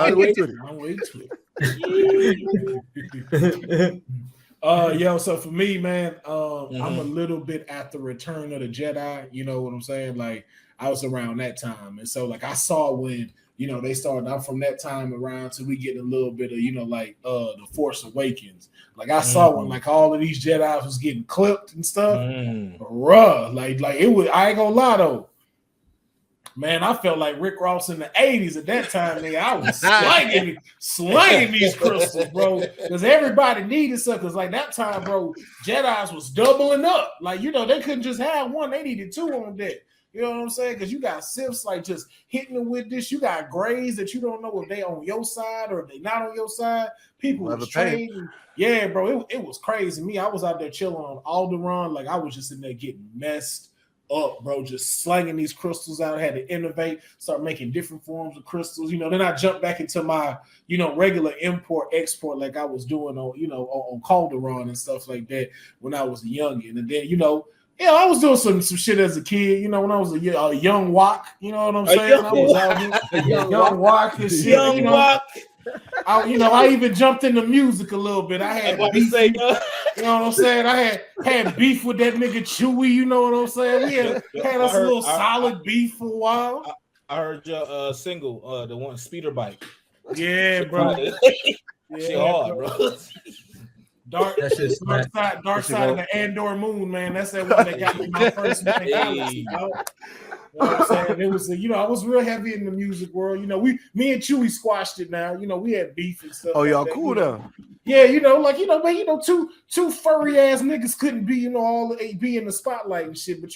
So for me, man, I'm a little bit at the Return of the Jedi. You know what I'm saying? Like I was around that time, and so like I saw when they started. I'm from that time around till we get a little bit of the Force Awakens. Like I saw when like all of these Jedi was getting clipped and stuff. Like it was. I ain't gonna lie though. Man, I felt like Rick Ross in the 80s at that time, nigga. I was slanging these crystals, bro. Because everybody needed something. Because like that time, bro, Jedi's was doubling up. Like, they couldn't just have one. They needed two on deck. You know what I'm saying? Because you got Siths like just hitting them with this. You got Greys that you don't know if they on your side or if they not on your side. People was trained. Yeah, bro, it was crazy. Me, I was out there chilling on Alderaan. Like I was just in there getting messed up, bro, just slanging these crystals out. I had to innovate, start making different forms of crystals. Then I jumped back into my, regular import export like I was doing on, on Calderon and stuff like that when I was a youngin'. And then, I was doing some shit as a kid, when I was a young wok, you know what I'm saying? I was out here, a young wok and shit. Young wok. I even jumped into music a little bit. I had beef, you know what I'm saying? I had beef with that nigga Chewy, you know what I'm saying? We had us a little solid beef for a while. I heard your single, the one Speeder Bike. Yeah, bro. Shit hard, bro. Dark side of the Andor moon, man. That's that one that got me my first galaxy, You know what I'm saying? It was, I was real heavy in the music world. Me and Chewy squashed it now. We had beef and stuff. Oh, y'all cool now? Yeah, man, two furry ass niggas couldn't be, be in the spotlight and shit. But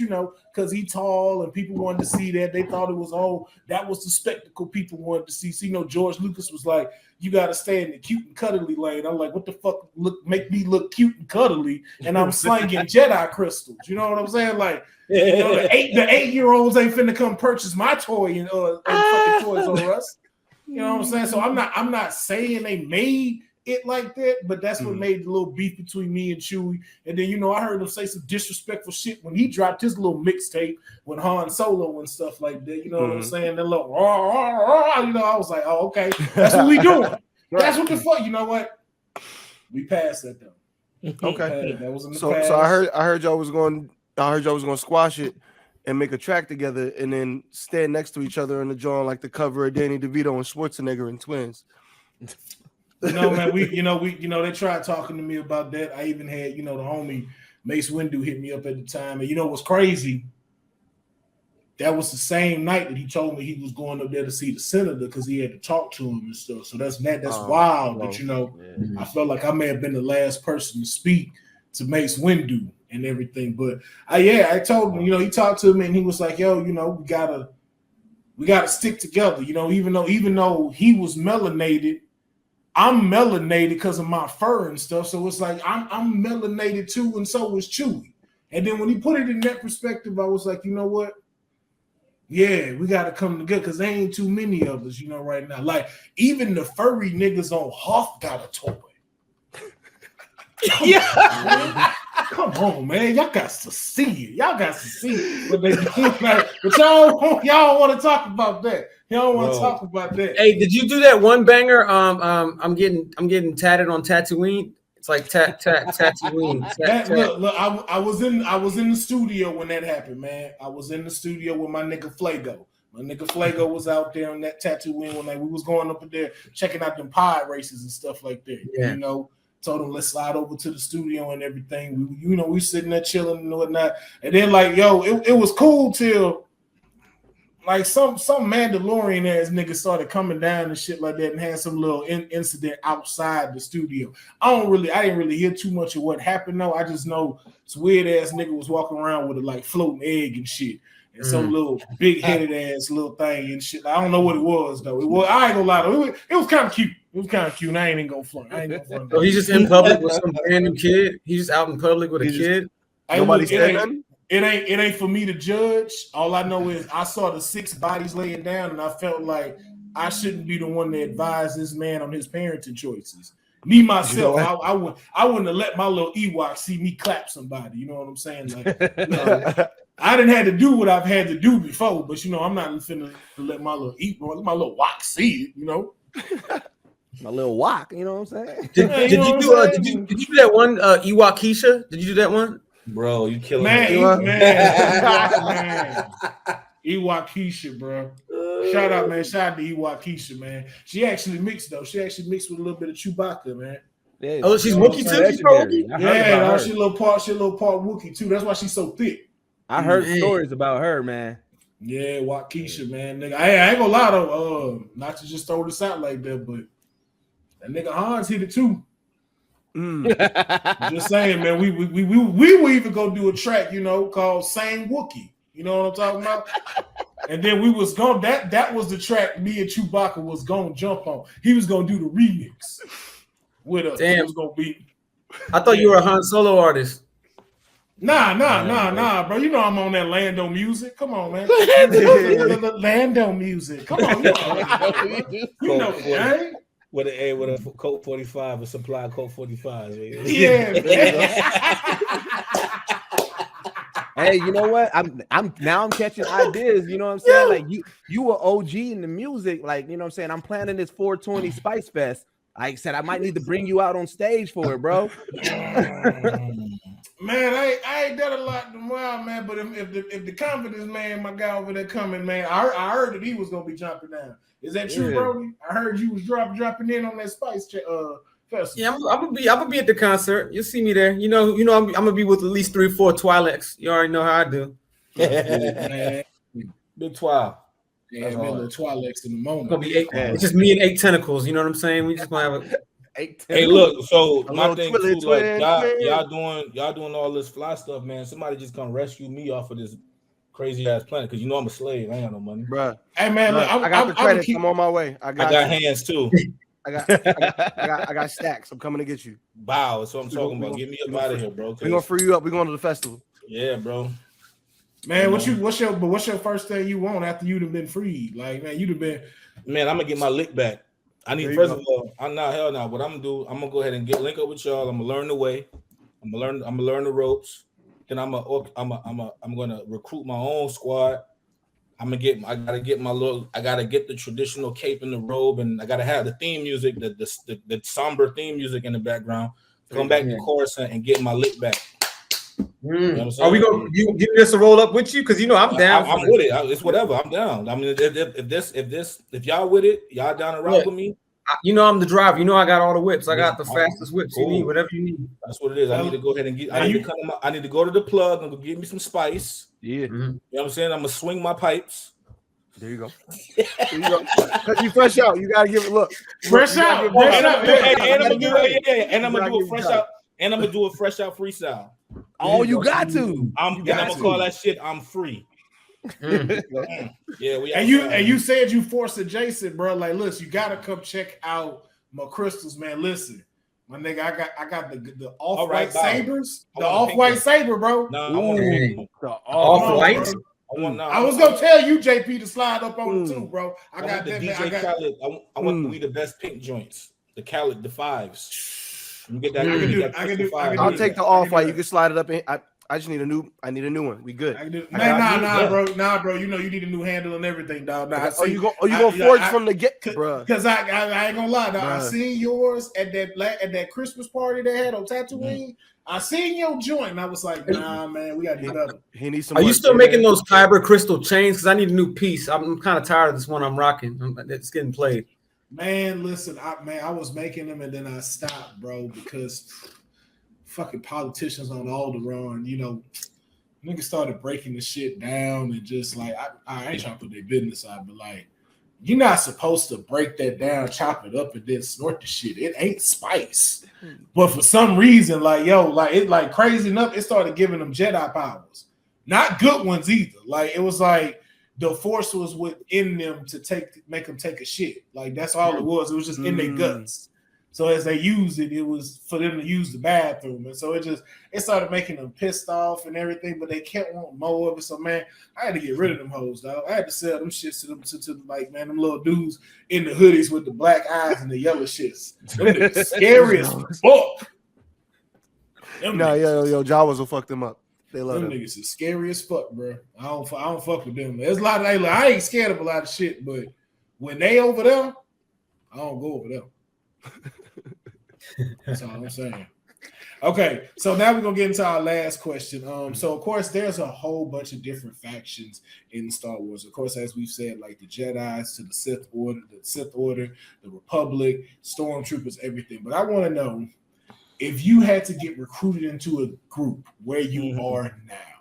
because he tall and people wanted to see that, they thought it was that was the spectacle people wanted to see. So, George Lucas was like, you got to stay in the cute and cuddly lane. I'm like, what the fuck? Make me look cute and cuddly, and I'm slanging Jedi crystals. You know what I'm saying? Like, the 8-year-olds ain't finna come purchase my toy and fucking Toys R Us. You know what I'm saying? So I'm not saying they made it like that, but that's what made the little beef between me and Chewie. And then I heard him say some disrespectful shit when he dropped his little mixtape with Han Solo and stuff like that. You know what I'm saying? That little I was like, oh, okay, that's what we doing. That's what the fuck. You know what? We passed that though. Okay. That was in the past. So I heard y'all was going to squash it and make a track together and then stand next to each other in the drawing like the cover of Danny DeVito and Schwarzenegger and Twins. You know, man, they tried talking to me about that. I even had, the homie Mace Windu hit me up at the time. And you know what's crazy? That was the same night that he told me he was going up there to see the senator because he had to talk to him and stuff. So that's wild. But I felt like I may have been the last person to speak to Mace Windu and everything. But I told him, he talked to me and he was like, yo, we gotta stick together. Even though he was melanated, I'm melanated because of my fur and stuff. So it's like I'm melanated too, and so was Chewy. And then when he put it in that perspective, I was like, you know what? Yeah, we got to come together because there ain't too many of us, right now. Like, even the furry niggas on Huff got a toy. Come on, man. Y'all got to see it. But y'all want to talk about that. Y'all want to talk about that. Hey, did you do that one banger? I'm getting tatted on Tatooine. It's like Tatooine. Look, I was in the studio when that happened, man. I was in the studio with my nigga Flago. My nigga Flago was out there on that Tatooine when we was going up in there checking out them pod races and stuff like that. Yeah. Told him let's slide over to the studio and everything. We sitting there chilling and whatnot. And then it was cool till like some Mandalorian ass nigga started coming down and shit like that and had some little incident outside the studio. I didn't really hear too much of what happened though. I just know this weird ass nigga was walking around with a floating egg and shit. And some little big headed ass little thing and shit. I don't know what it was though. I ain't gonna lie though. It was kind of cute. It was kind of cute. I ain't even gonna front. So he's just in public with some random kid. He's just out in public with a kid. Nobody said nothing. It ain't for me to judge. All I know is I saw the 6 bodies laying down, and I felt like I shouldn't be the one to advise this man on his parenting choices. Me myself, I wouldn't have let my little Ewok see me clap somebody. You know what I'm saying? Like, I didn't have to do what I've had to do before, but I'm not finna let my little Wok see it. My little Wok, you know what I'm saying? Did you do that one Ewok Keisha? Did you do that one? Bro, you killing me. Man. Ewok Keisha, bro. Shout out to Ewok Keisha, man. She actually mixed though. She actually mixed with a little bit of Chewbacca, man. Yeah, she's Wookiee too. Yeah, she a little part Wookiee too. That's why she's so thick. I heard stories about her, man. Yeah, Keisha, man. Nigga, I ain't gonna lie though. Not to just throw this out like that, but that nigga Hans hit it too. Just saying, man. We will even go do a track, called Same Wookiee. You know what I'm talking about? And then we was going that was the track me and Chewbacca was gonna jump on. He was gonna do the remix with us. Damn. It was gonna be. I thought you were a Han Solo artist. Nah, bro. I'm on that Lando music. Come on, man. Lando music. Come on, man. With a Colt 45, a supply Colt 45. Man. Yeah, man. Hey, you know what? I'm catching ideas. You know what I'm saying? Like you were OG in the music. Like, you know what I'm saying? I'm planning this 420 Spice Fest. Like I said, I might need to bring you out on stage for it, bro. Man, I ain't done a lot in a while, man. But if the confidence man, my guy over there coming, man, I heard that he was gonna be jumping down. Is that true, Broady? I heard you was dropping in on that Spice festival. Yeah, I'm gonna be at the concert. You'll see me there. I'm gonna be with at least 3 or 4 Twi'leks. You already know how I do. Man. Big Twi. Yeah, man, little Twi'leks in the moment. Gonna be 8. It's just me and 8 tentacles. You know what I'm saying? We just gonna have a 8 tentacles. Hey, look. So my thing too, twin, like y'all doing all this fly stuff, man. Somebody just come rescue me off of this crazy ass planet because I'm a slave. I ain't got no money, bro. Hey man, look, I got the credits. I'm on my way. I got hands too. I got stacks. I'm coming to get you. Wow, that's what I'm talking about. Get me up out of here, bro. We're gonna free you up. We're going to the festival. Yeah, bro. Man, what's your first thing you want after you'd have been freed? Like, man, you'd have been. Man, I'm gonna get my lick back. I need first of all. I'm not hell now. What I'm gonna do? I'm gonna go ahead and link up with y'all. I'm gonna learn the way. I'm gonna learn the ropes. Then I'm gonna recruit my own squad. I gotta get the traditional cape and the robe, and I gotta have the theme music, the somber theme music in the background. Come back to chorus and get my lick back. You know Are we gonna give us a roll up with you? Because I'm down. I'm with it. It's whatever. I'm down. I mean, if y'all with it, y'all down to rock with me. you know I'm the driver. You know I got all the whips. I got the fastest whips you need, whatever you need. That's what it is. I need to go ahead and get. I need to go to the plug and go get me some spice. Yeah, you know what I'm saying. I'm gonna swing my pipes. There you go. Cause you fresh out. You gotta give it. Look, fresh out. And I'm gonna do a fresh out. And I'm gonna do a fresh out freestyle. Oh, you got to. I'm gonna call that shit. I'm free. Yeah, and you said you forced Jason, bro. Like, listen, you gotta come check out my crystals, man. Listen, my nigga, I got the off-white sabers, the off-white saber, bro. No, I want the off-white. I was gonna tell you, JP, to slide up on it too, bro. I got that. DJ Khaled. I want the best pink joints. The Khaled, the fives. You get that? I can do. I'll take the off-white. You can slide it up in. I just need a new. I need a new one. We good. Nah, bro. You know you need a new handle and everything, dog. Nah, you gonna forge from the get, bro? Because I ain't gonna lie, dog. I seen yours at that Christmas party they had on Tatooine. I seen your joint, and I was like, nah, man, we gotta do better. He needs some. Are you still making those kyber crystal chains? Because I need a new piece. I'm kind of tired of this one I'm rocking. It's getting played. Man, listen, I was making them and then I stopped, bro, because fucking politicians on all the run, you know, niggas started breaking the shit down and just like I ain't trying to put their business out, but like you're not supposed to break that down, chop it up, and then snort the shit. It ain't spice. But for some reason, like crazy enough, it started giving them Jedi powers. Not good ones either. Like it was like the force was within them to make them take a shit. Like that's all it was. It was just in their guts. So as they used it, it was for them to use the bathroom. And so it started making them pissed off and everything, but they kept wanting more of it. So man, I had to get rid of them hoes, dog. I had to sell them shits to like, man, them little dudes in the hoodies with the black eyes and the yellow shits. Them niggas scary as fuck. Yo, Jawas will fuck them up. They love them. Niggas is scary as fuck, bro. I don't fuck with them. There's a lot of I ain't scared of a lot of shit, but when they over there, I don't go over there. That's all I'm saying. Okay, so now we're gonna get into our last question. So of course there's a whole bunch of different factions in Star Wars. Of course, as we've said, like the Jedi's to the Sith Order, the Republic, Stormtroopers, everything. But I want to know if you had to get recruited into a group where you are now,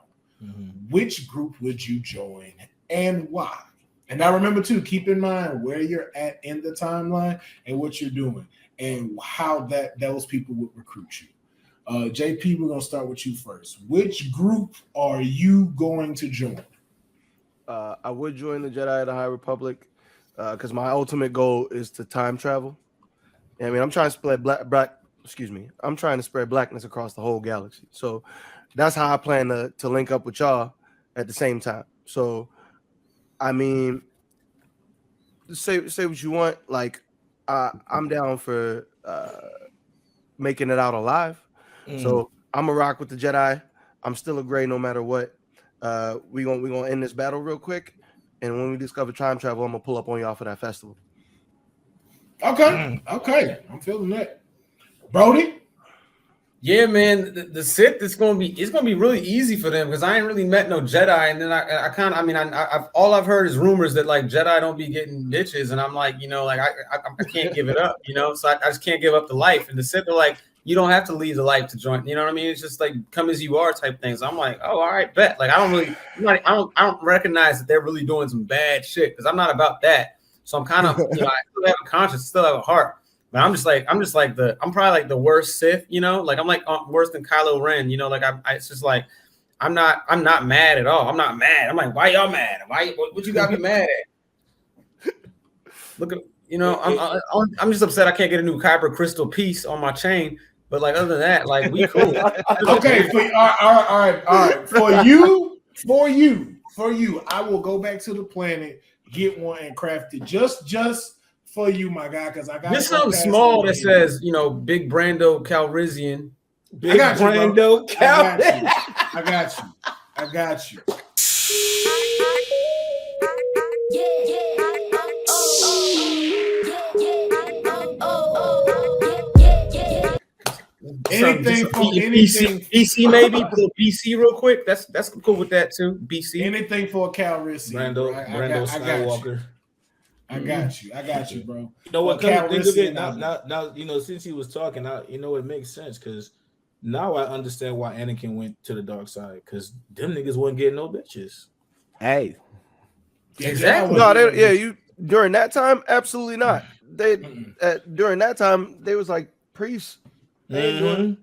which group would you join and why? And now remember too, keep in mind where you're at in the timeline and what you're doing and how those people would recruit you. JP, we're gonna start with you first. Which group are you going to join? I would join the Jedi of the High Republic because my ultimate goal is to time travel. I mean, I'm trying to spread I'm trying to spread blackness across the whole galaxy. So that's how I plan to link up with y'all at the same time. So I mean, say what you want. Like, I'm down for making it out alive. So I'm a rock with the Jedi. I'm still a gray no matter what. We gonna end this battle real quick, and when we discover time travel, I'm gonna pull up on y'all for that festival. Okay, I'm feeling that. Brody. Yeah, man, the Sith it's gonna be really easy for them because I ain't really met no Jedi, and then I've all I've heard is rumors that like Jedi don't be getting bitches, and I'm like, you know, like I can't give it up, you know, so I just can't give up the life, and the Sith are like, you don't have to leave the life to join, you know what I mean? It's just like come as you are type things. So I'm like, oh, all right, bet. Like I don't recognize that they're really doing some bad shit because I'm not about that. So I'm kind of, you know, I still have a conscience, still have a heart. But I'm probably like the worst Sith, you know, like I'm like worse than Kylo Ren, you know, like it's just like I'm not mad at all. I'm not mad. I'm like, why y'all mad? What you got me mad at? Look at, you know, I'm just upset I can't get a new Kyber crystal piece on my chain. But like other than that, like we cool. Okay, all right. For you, I will go back to the planet, get one and craft it just for you, my guy, because I got this something small that says, you know, Big Brando Calrissian. Big Brando Calrissian. I got you. Anything BC maybe BC real quick. That's cool with that too. BC. Anything for a Calrissian. Brando Skywalker. I got you, bro. You know what? Well, Think of it now. You know, since he was talking, you know, it makes sense because now I understand why Anakin went to the dark side because them niggas wasn't getting no bitches. Hey, Exactly. No, you during that time, absolutely not. They during that time they was like priests. They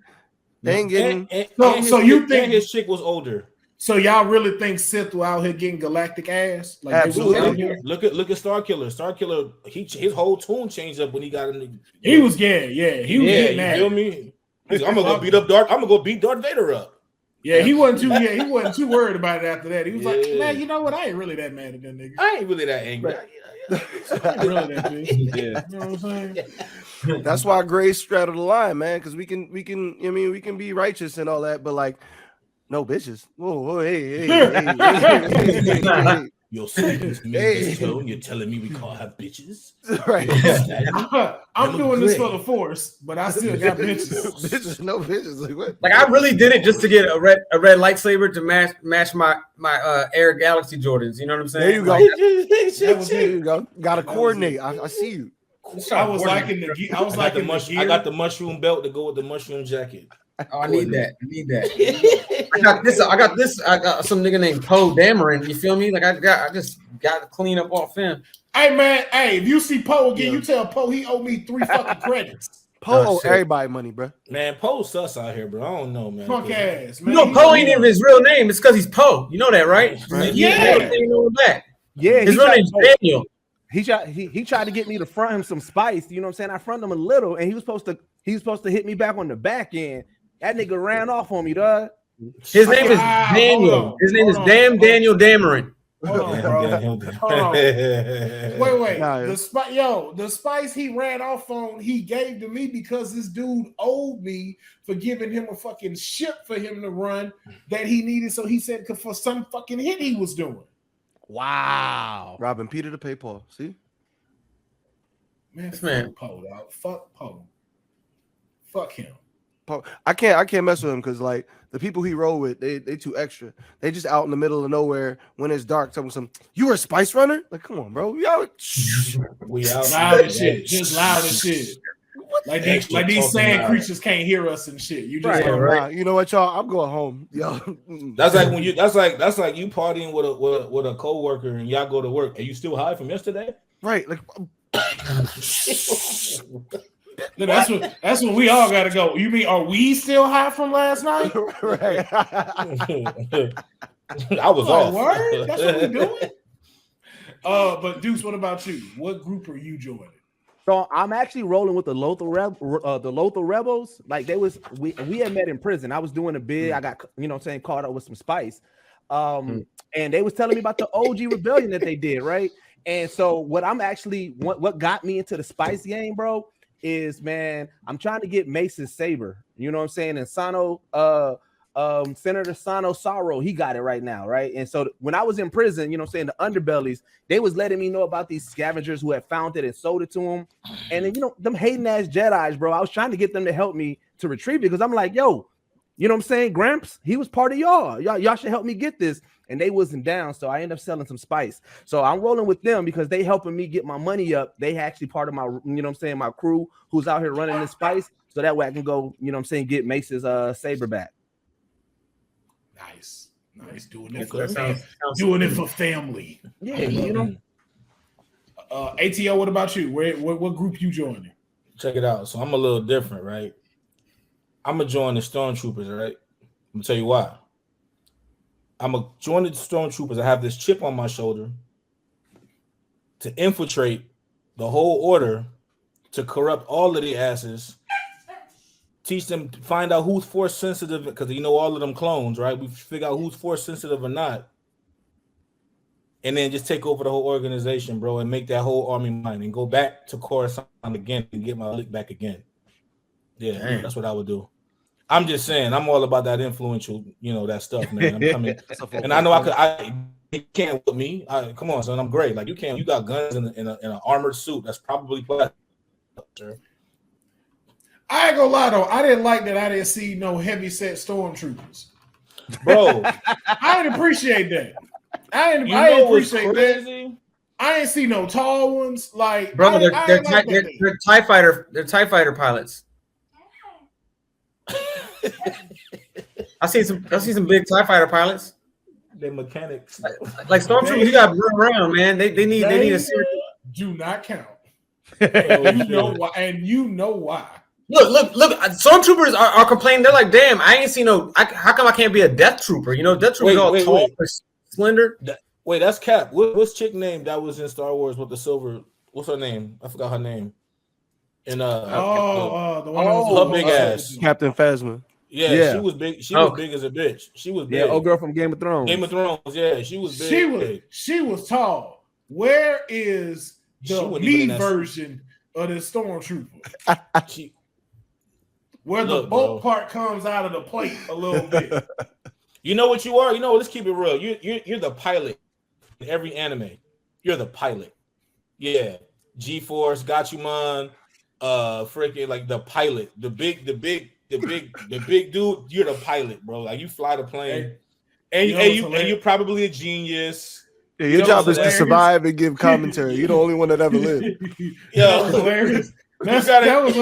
ain't getting. So you think his chick was older? So y'all really think Sith were out here getting galactic ass? Like absolutely. Look at Starkiller. Starkiller, his whole tune changed up when he got in. He was getting you feel me? I'm gonna go beat up Darth. I'm gonna go beat Darth Vader up. Yeah, he wasn't too worried about it after that. He was like, man, you know what? I ain't really that mad at that nigga. I ain't really that angry. I ain't really that big. You know what I'm saying? That's why Grace straddled the line, man. Because we can be righteous and all that, but like, no bitches. Whoa, hey. You're saying this tone. You're telling me we can't have bitches, right? I'm doing this for the Force, but I still got bitches. No bitches. Like what? Like I really did it just to get a red lightsaber to match my Air Galaxy Jordans. You know what I'm saying? There you go. There you go. Got to coordinate. I see you. I was liking the I got the mushroom belt to go with the mushroom jacket. Oh, I need that. I got this. I got some nigga named Poe Dameron. You feel me? Like I just got to clean up off him. Hey man, if you see Poe again, you tell Poe he owe me 3 fucking credits. Poe owe everybody money, bro. Man, Poe's sus out here, bro. I don't know, man. Fuck ass, man. You know, Poe ain't even his real name. It's because he's Poe. You know that, right? Yeah. His real name's Daniel. He tried to get me to front him some spice. You know what I'm saying? I fronted him a little, and he was supposed to hit me back on the back end. That nigga ran off on me, dog. His name is Daniel. His name is Daniel Dameron. Hold on, bro. Wait. The spice he ran off on, he gave to me because this dude owed me for giving him a fucking ship for him to run that he needed. So he said for some fucking hit he was doing. Wow. Robbing Peter to pay Paul. See? Man, fuck Poe, dog. Fuck Poe. Fuck him. I can't mess with him because like the people he roll with, they too extra. They just out in the middle of nowhere when it's dark. Telling some, you were a spice runner? Like, come on, bro. We out loud as shit. Just loud as shit. Like these sand creatures can't hear us and shit. You just right. You know what, y'all? I'm going home. Yo. That's like when you that's like you partying with a coworker and y'all go to work. Are you still high from yesterday? Right. Like that's when we all gotta go. You mean are we still high from last night? Right. I was off. Word? That's what we doing. But Deuce, what about you? What group are you joining? So I'm actually rolling with the Lothal Rebels. Like we had met in prison. I was doing a bid. I got caught up with some spice. And they was telling me about the OG rebellion that they did, right? And so what got me into the spice game, bro, is man, I'm trying to get Mace's saber. You know what I'm saying? And Senator Sano Sorrow, he got it right now, right? And so when I was in prison, you know what I'm saying, the underbellies, they was letting me know about these scavengers who had found it and sold it to them. And then, them hating ass Jedis, bro, I was trying to get them to help me to retrieve it because I'm like, yo, you know what I'm saying? Gramps, he was part of y'all. Y'all should help me get this. And they wasn't down. So I ended up selling some spice. So I'm rolling with them because they helping me get my money up. They actually part of my, my crew who's out here running this spice. So that way I can go, get Mace's saber back. Nice. Doing it for doing it for family. Yeah, ATO, what about you? What group you joining? Check it out. So I'm a little different, right? I'm gonna join the Stormtroopers, right? I'm gonna tell you why. I'm gonna join the Stormtroopers. I have this chip on my shoulder to infiltrate the whole order, to corrupt all of the asses, teach them, find out who's force sensitive, because all of them clones, right? We figure out who's force sensitive or not, and then just take over the whole organization, bro, and make that whole army mine, and go back to Coruscant again and get my lick back again. Yeah, that's what I would do. I'm just saying, I'm all about that influential, that stuff, man. I'm coming, and I know you can't with me. Come on, son, I'm great. Like you can't. You got guns in an armored suit. That's probably plastic. I ain't gonna lie though, I didn't like that. I didn't see no heavy set stormtroopers, bro. I didn't appreciate that. I didn't appreciate that. I ain't see no tall ones. Like, Bro, they're TIE Fighter. They're TIE Fighter pilots. I see some big TIE Fighter pilots. They're mechanics. Like Stormtroopers, you got to run around, man. They need a serious. Do not count. You know why, and you know why. Look! Stormtroopers are complaining. They're like, "Damn, I ain't seen no. How come I can't be a Death Trooper? You know, Death Troopers all tall, slender." Wait, that's Cap. What's chick name that was in Star Wars with the silver? What's her name? I forgot her name. And the one that was big ass Captain Phasma. Yeah, she was big. She was big as a bitch. She was big. Yeah, old girl from Game of Thrones. Yeah, she was big. She was tall. Where is the me version of the Stormtrooper? Where the boat part comes out of the plate a little bit. You know what you are? You know, let's keep it real. You're the pilot in every anime. You're the pilot. Yeah. G-Force, Gatchaman, freaking like the pilot. The big dude, you're the pilot, bro. Like you fly the plane. And you're probably a genius. Yeah, your job is to survive and give commentary. You're the only one that ever lived. Yo, hilarious. That was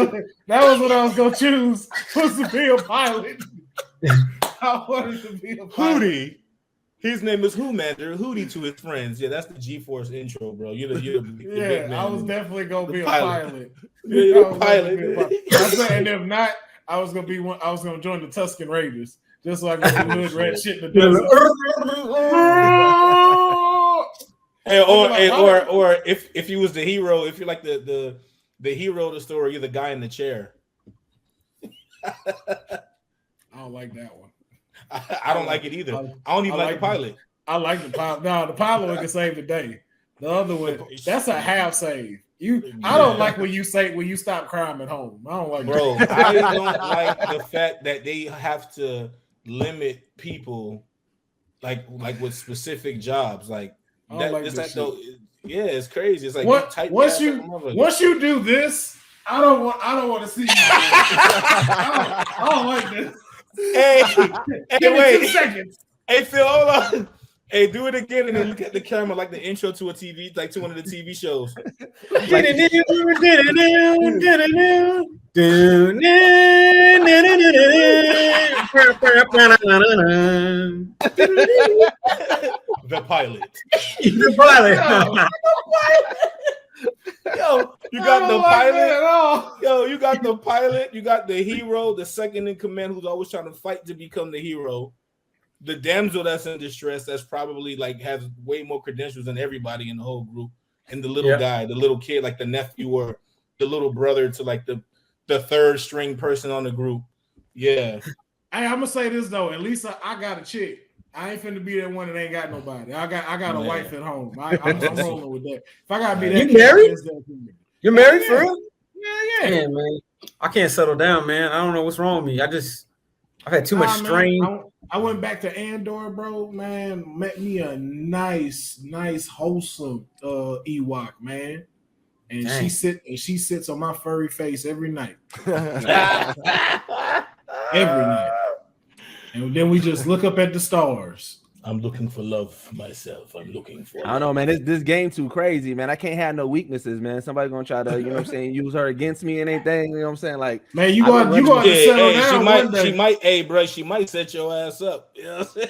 what I was gonna choose. Was to be a pilot. I wanted to be a pilot. Hootie. His name is Hoomander. Hootie to his friends. Yeah, that's the G-Force intro, bro. You're the big man. I was definitely gonna be a pilot. You're a pilot. I said, and if not, I was gonna be one. I was gonna join the Tuscan Raiders, just so I could do hood red shit in the desert. Or if he was the hero, if you're like the hero of the story, you're the guy in the chair. I don't like that one. I don't like it either. I don't even like the pilot. I like the pilot. No, the pilot one can save the day. The other one, that's a half save. I don't like when you stop crime at home. I don't like bro. That. I don't like the fact that they have to limit people like with specific jobs. Like that. Like it's like yeah, it's crazy. It's like once you do this, I don't want to see you. I don't like this. Hey, give wait. me 2 seconds. Hey, Phil, hold on. Hey, do it again and then look at the camera like the intro to a TV, like to one of the TV shows. The pilot. The pilot. Yo, you got the pilot. Yo, you got the pilot. You got the hero, the second in command, who's always trying to fight to become the hero. The damsel that's in distress, that's probably like has way more credentials than everybody in the whole group. And the little guy, the little kid, like the nephew or the little brother to like the third string person on the group. Yeah. Hey, I'm gonna say this though. At least I got a chick. I ain't finna be that one that ain't got nobody. I got a wife at home. I'm rolling with that. If I gotta be that, you married? You're married for real? Yeah. Man, I can't settle down, man. I don't know what's wrong with me. I've had too much strain. I went back to Andor, bro. Man, met me a nice, wholesome Ewok, man. And she sits on my furry face every night. Every night. And then we just look up at the stars. I'm looking for love myself. I don't know, man. This game too crazy, man. I can't have no weaknesses, man. Somebody gonna try to, you know what I'm saying, use her against me and anything. You know what I'm saying? Like, man, you going to settle down. She might, hey, bro, she might set your ass up. You know what I'm saying?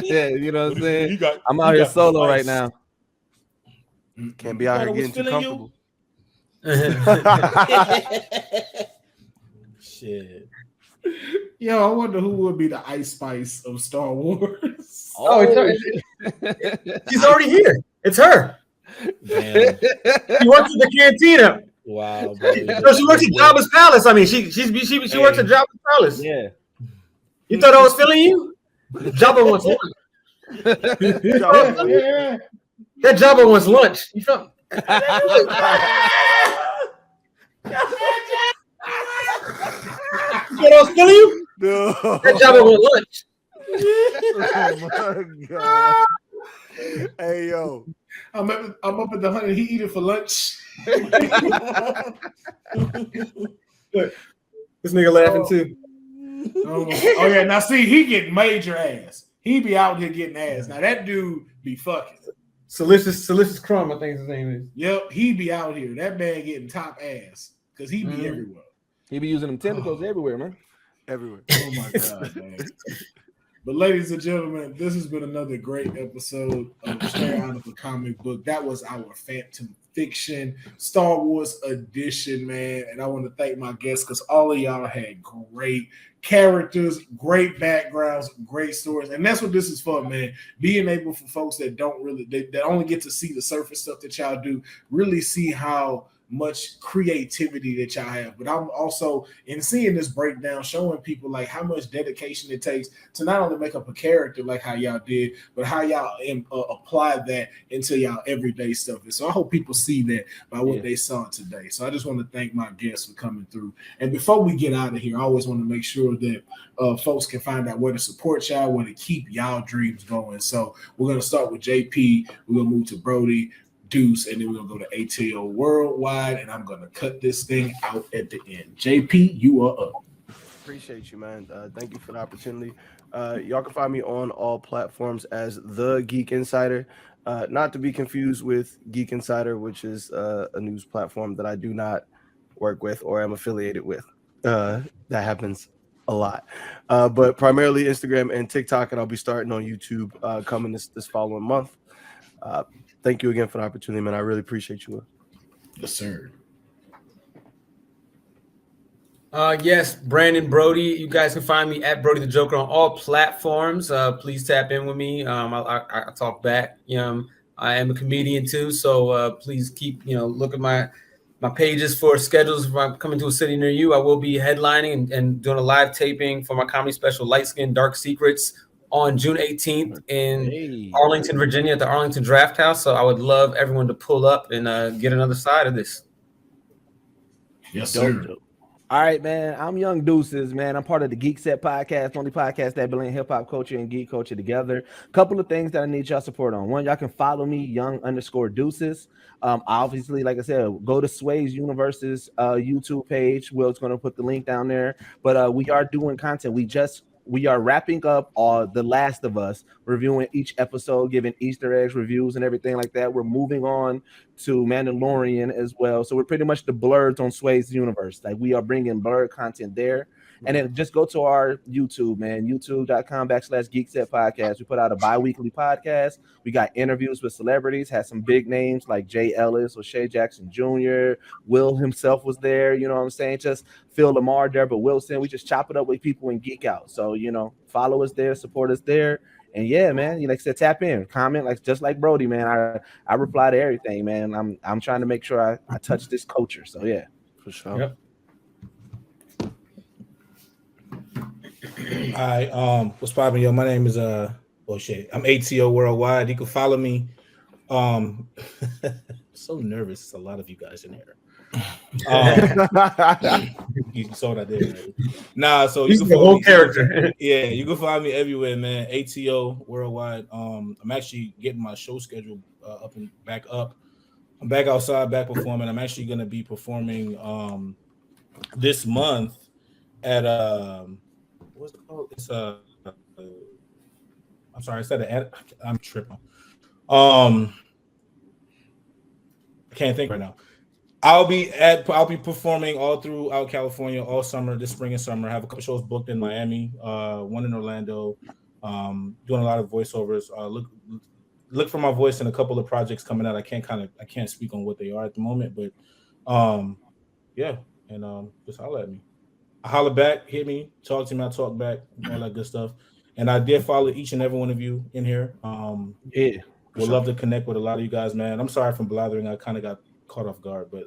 Yeah, you know what I'm saying? I'm out here solo right now. Can't be out here getting too comfortable. Shit. Yo, I wonder who would be the Ice Spice of Star Wars. Oh, it's her. She's already here. It's her. Damn. She works at the cantina. Wow, bro. So she works at Jabba's Palace. I mean, she works at Jabba's Palace. Yeah. You thought I was feeling you? Jabba wants lunch. That Jabba wants lunch. You feel? You know I was feeling you? No. That Jabba wants lunch. Oh my God. Hey, yo. I'm up at the Honey. He eat it for lunch. This nigga laughing too. Oh yeah, now see, he get major ass. He be out here getting ass. Now that dude be fucking. Salacious Crumb, I think his name is. Yep, he be out here. That man getting top ass because he be everywhere. He be using them tentacles everywhere, man. Everywhere. Oh my god, man. But ladies and gentlemen, this has been another great episode of Straight Out of a Comic Book. That was our Fantom Fiction Star Wars edition, man. And I want to thank my guests because all of y'all had great characters, great backgrounds, great stories. And that's what this is for, man. Being able for folks that don't really, that only get to see the surface stuff that y'all do, really see how much creativity that y'all have. But I'm also, in seeing this breakdown, showing people like how much dedication it takes to not only make up a character like how y'all did, but how y'all apply that into y'all everyday stuff. And so I hope people see that by what they saw today. So I just want to thank my guests for coming through. And before we get out of here, I always want to make sure that folks can find out where to support y'all, where to keep y'all dreams going. So we're going to start with JP. We're going to move to Broady, Deuce, and then we're gonna go to ATO Worldwide, and I'm gonna cut this thing out at the end. JP, you are up. Appreciate you, man. Thank you for the opportunity. Y'all can find me on all platforms as The Geek Insider, not to be confused with Geek Insider, which is a news platform that I do not work with or am affiliated with. That happens a lot, but primarily Instagram and TikTok, and I'll be starting on YouTube coming this following month. Thank you again for the opportunity, man. I really appreciate you. Yes, sir. Yes, Brandon Broady. You guys can find me at Broady the Joker on all platforms. Please tap in with me. I talk back. I am a comedian too, so please keep look at my pages for schedules. If I'm coming to a city near you, I will be headlining and doing a live taping for my comedy special Light Skin Dark Secrets on June 18th in Arlington, Virginia at the Arlington Draft House. So I would love everyone to pull up and get another side of this. Yes, sir. All right, man. I'm Young Deuces, man. I'm part of the Geek Set podcast, only podcast that blend hip hop culture and geek culture together. Couple of things that I need y'all support on. One, y'all can follow me, Young_Deuces. Obviously, like I said, go to Sway's Universe's YouTube page. Will's going to put the link down there. But we are doing content. We are wrapping up The Last of Us, reviewing each episode, giving Easter eggs, reviews, and everything like that. We're moving on to Mandalorian as well. So we're pretty much the Blurs on Sway's Universe. Like, we are bringing Blur content there. And then just go to our YouTube, man, youtube.com/Geekset Podcast. We put out a bi-weekly podcast. We got interviews with celebrities, had some big names like Jay Ellis or Shay Jackson Jr. Will himself was there, you know what I'm saying? Just Phil Lamar, Deborah Wilson. We just chop it up with people and geek out. So, follow us there, support us there. And yeah, man, like I said, tap in, comment, just like Broady, man. I reply to everything, man. I'm trying to make sure I touch this culture. So yeah, for sure. Yep. Hi, what's poppin', yo? My name is I'm ATO Worldwide. You can follow me. So nervous. It's a lot of you guys in here. You saw what I did, right? Nah, so you can the follow whole me. character. Yeah, you can find me everywhere, man. ATO Worldwide. I'm actually getting my show schedule up and back up. I'm back outside, back performing. I'm actually gonna be performing this month at what's it called? It's I'm sorry, I said I'm tripping. I can't think right now. I'll be performing all throughout California all summer, this spring and summer. I have a couple shows booked in Miami, one in Orlando, doing a lot of voiceovers. Look for my voice in a couple of projects coming out. I can't speak on what they are at the moment, but yeah, and just holler at me. I holler back, hit me, talk to me, I talk back, all that good stuff. And I did follow each and every one of you in here. yeah, would love to connect with a lot of you guys, man. I'm sorry for blathering. I kind of got caught off guard, but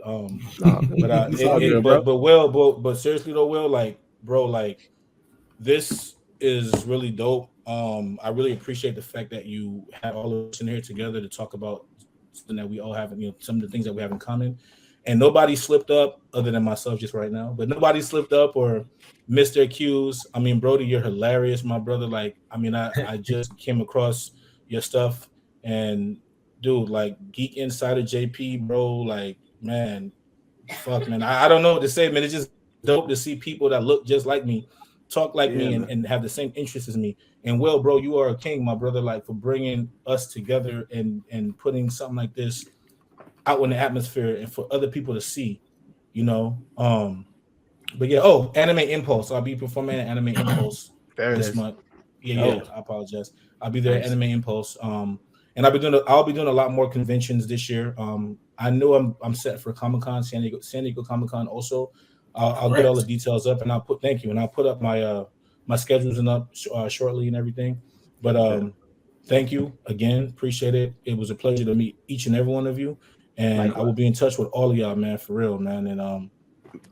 but seriously though, Will, like, bro, like, this is really dope. I really appreciate the fact that you have all of us in here together to talk about something that we all have, some of the things that we have in common. And nobody slipped up other than myself just right now, but nobody slipped up or missed their cues. I mean, Broady, you're hilarious, my brother. Like, I mean, I just came across your stuff, and dude, like, Geek Insider JP, bro, like, man, fuck, man. I don't know what to say, man. It's just dope to see people that look just like me talk like me and have the same interests as me. And Will, bro, you are a king, my brother, like for bringing us together and putting something like this out in the atmosphere and for other people to see, you know. But yeah, Anime Impulse. I'll be performing at Anime Impulse this month. Yeah, I apologize. I'll be there at Anime Impulse. And I'll be doing a lot more conventions this year. I know I'm set for Comic-Con, San Diego Comic-Con also. I'll get all the details up and I'll put up my my schedules and up shortly and everything. But thank you again. Appreciate it. It was a pleasure to meet each and every one of you. And likewise. I will be in touch with all of y'all, man, for real, man. And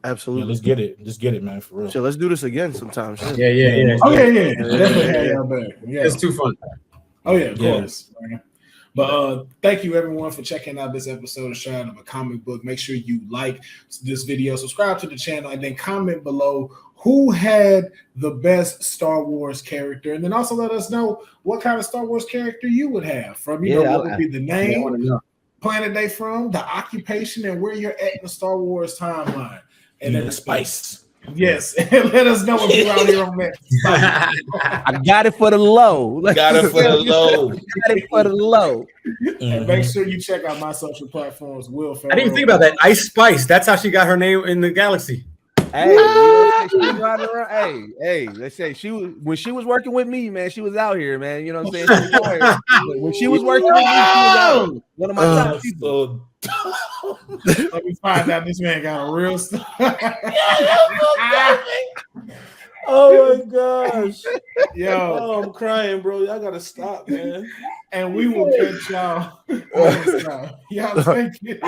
absolutely, let's get it, man, for real. So let's do this again sometime. Yeah. Definitely have y'all back. Yeah, it's too fun. Oh yeah, of course. But thank you everyone for checking out this episode of Straight Out of a Comic Book. Make sure you like this video, subscribe to the channel, and then comment below who had the best Star Wars character, and then also let us know what kind of Star Wars character you would have. From what would be the name, planet they from, the occupation, and where you're at in the Star Wars timeline. And then the spice. Yes, let us know if you're out here on that. I got it for the low. Got it for the low. Got it for the low. And make sure you check out my social platforms. Will Pharaoh. I didn't even think about that. Ice Spice. That's how she got her name in the galaxy. Hey, hey, let's say when she was working with me, man, she was out here, man. You know what I'm saying? When she was working with me, she was out. One of my top people. Let me find out this man got a real story. Oh my gosh. Yo, I'm crying, bro. Y'all gotta stop, man. And we will catch y'all next time. Y'all take it.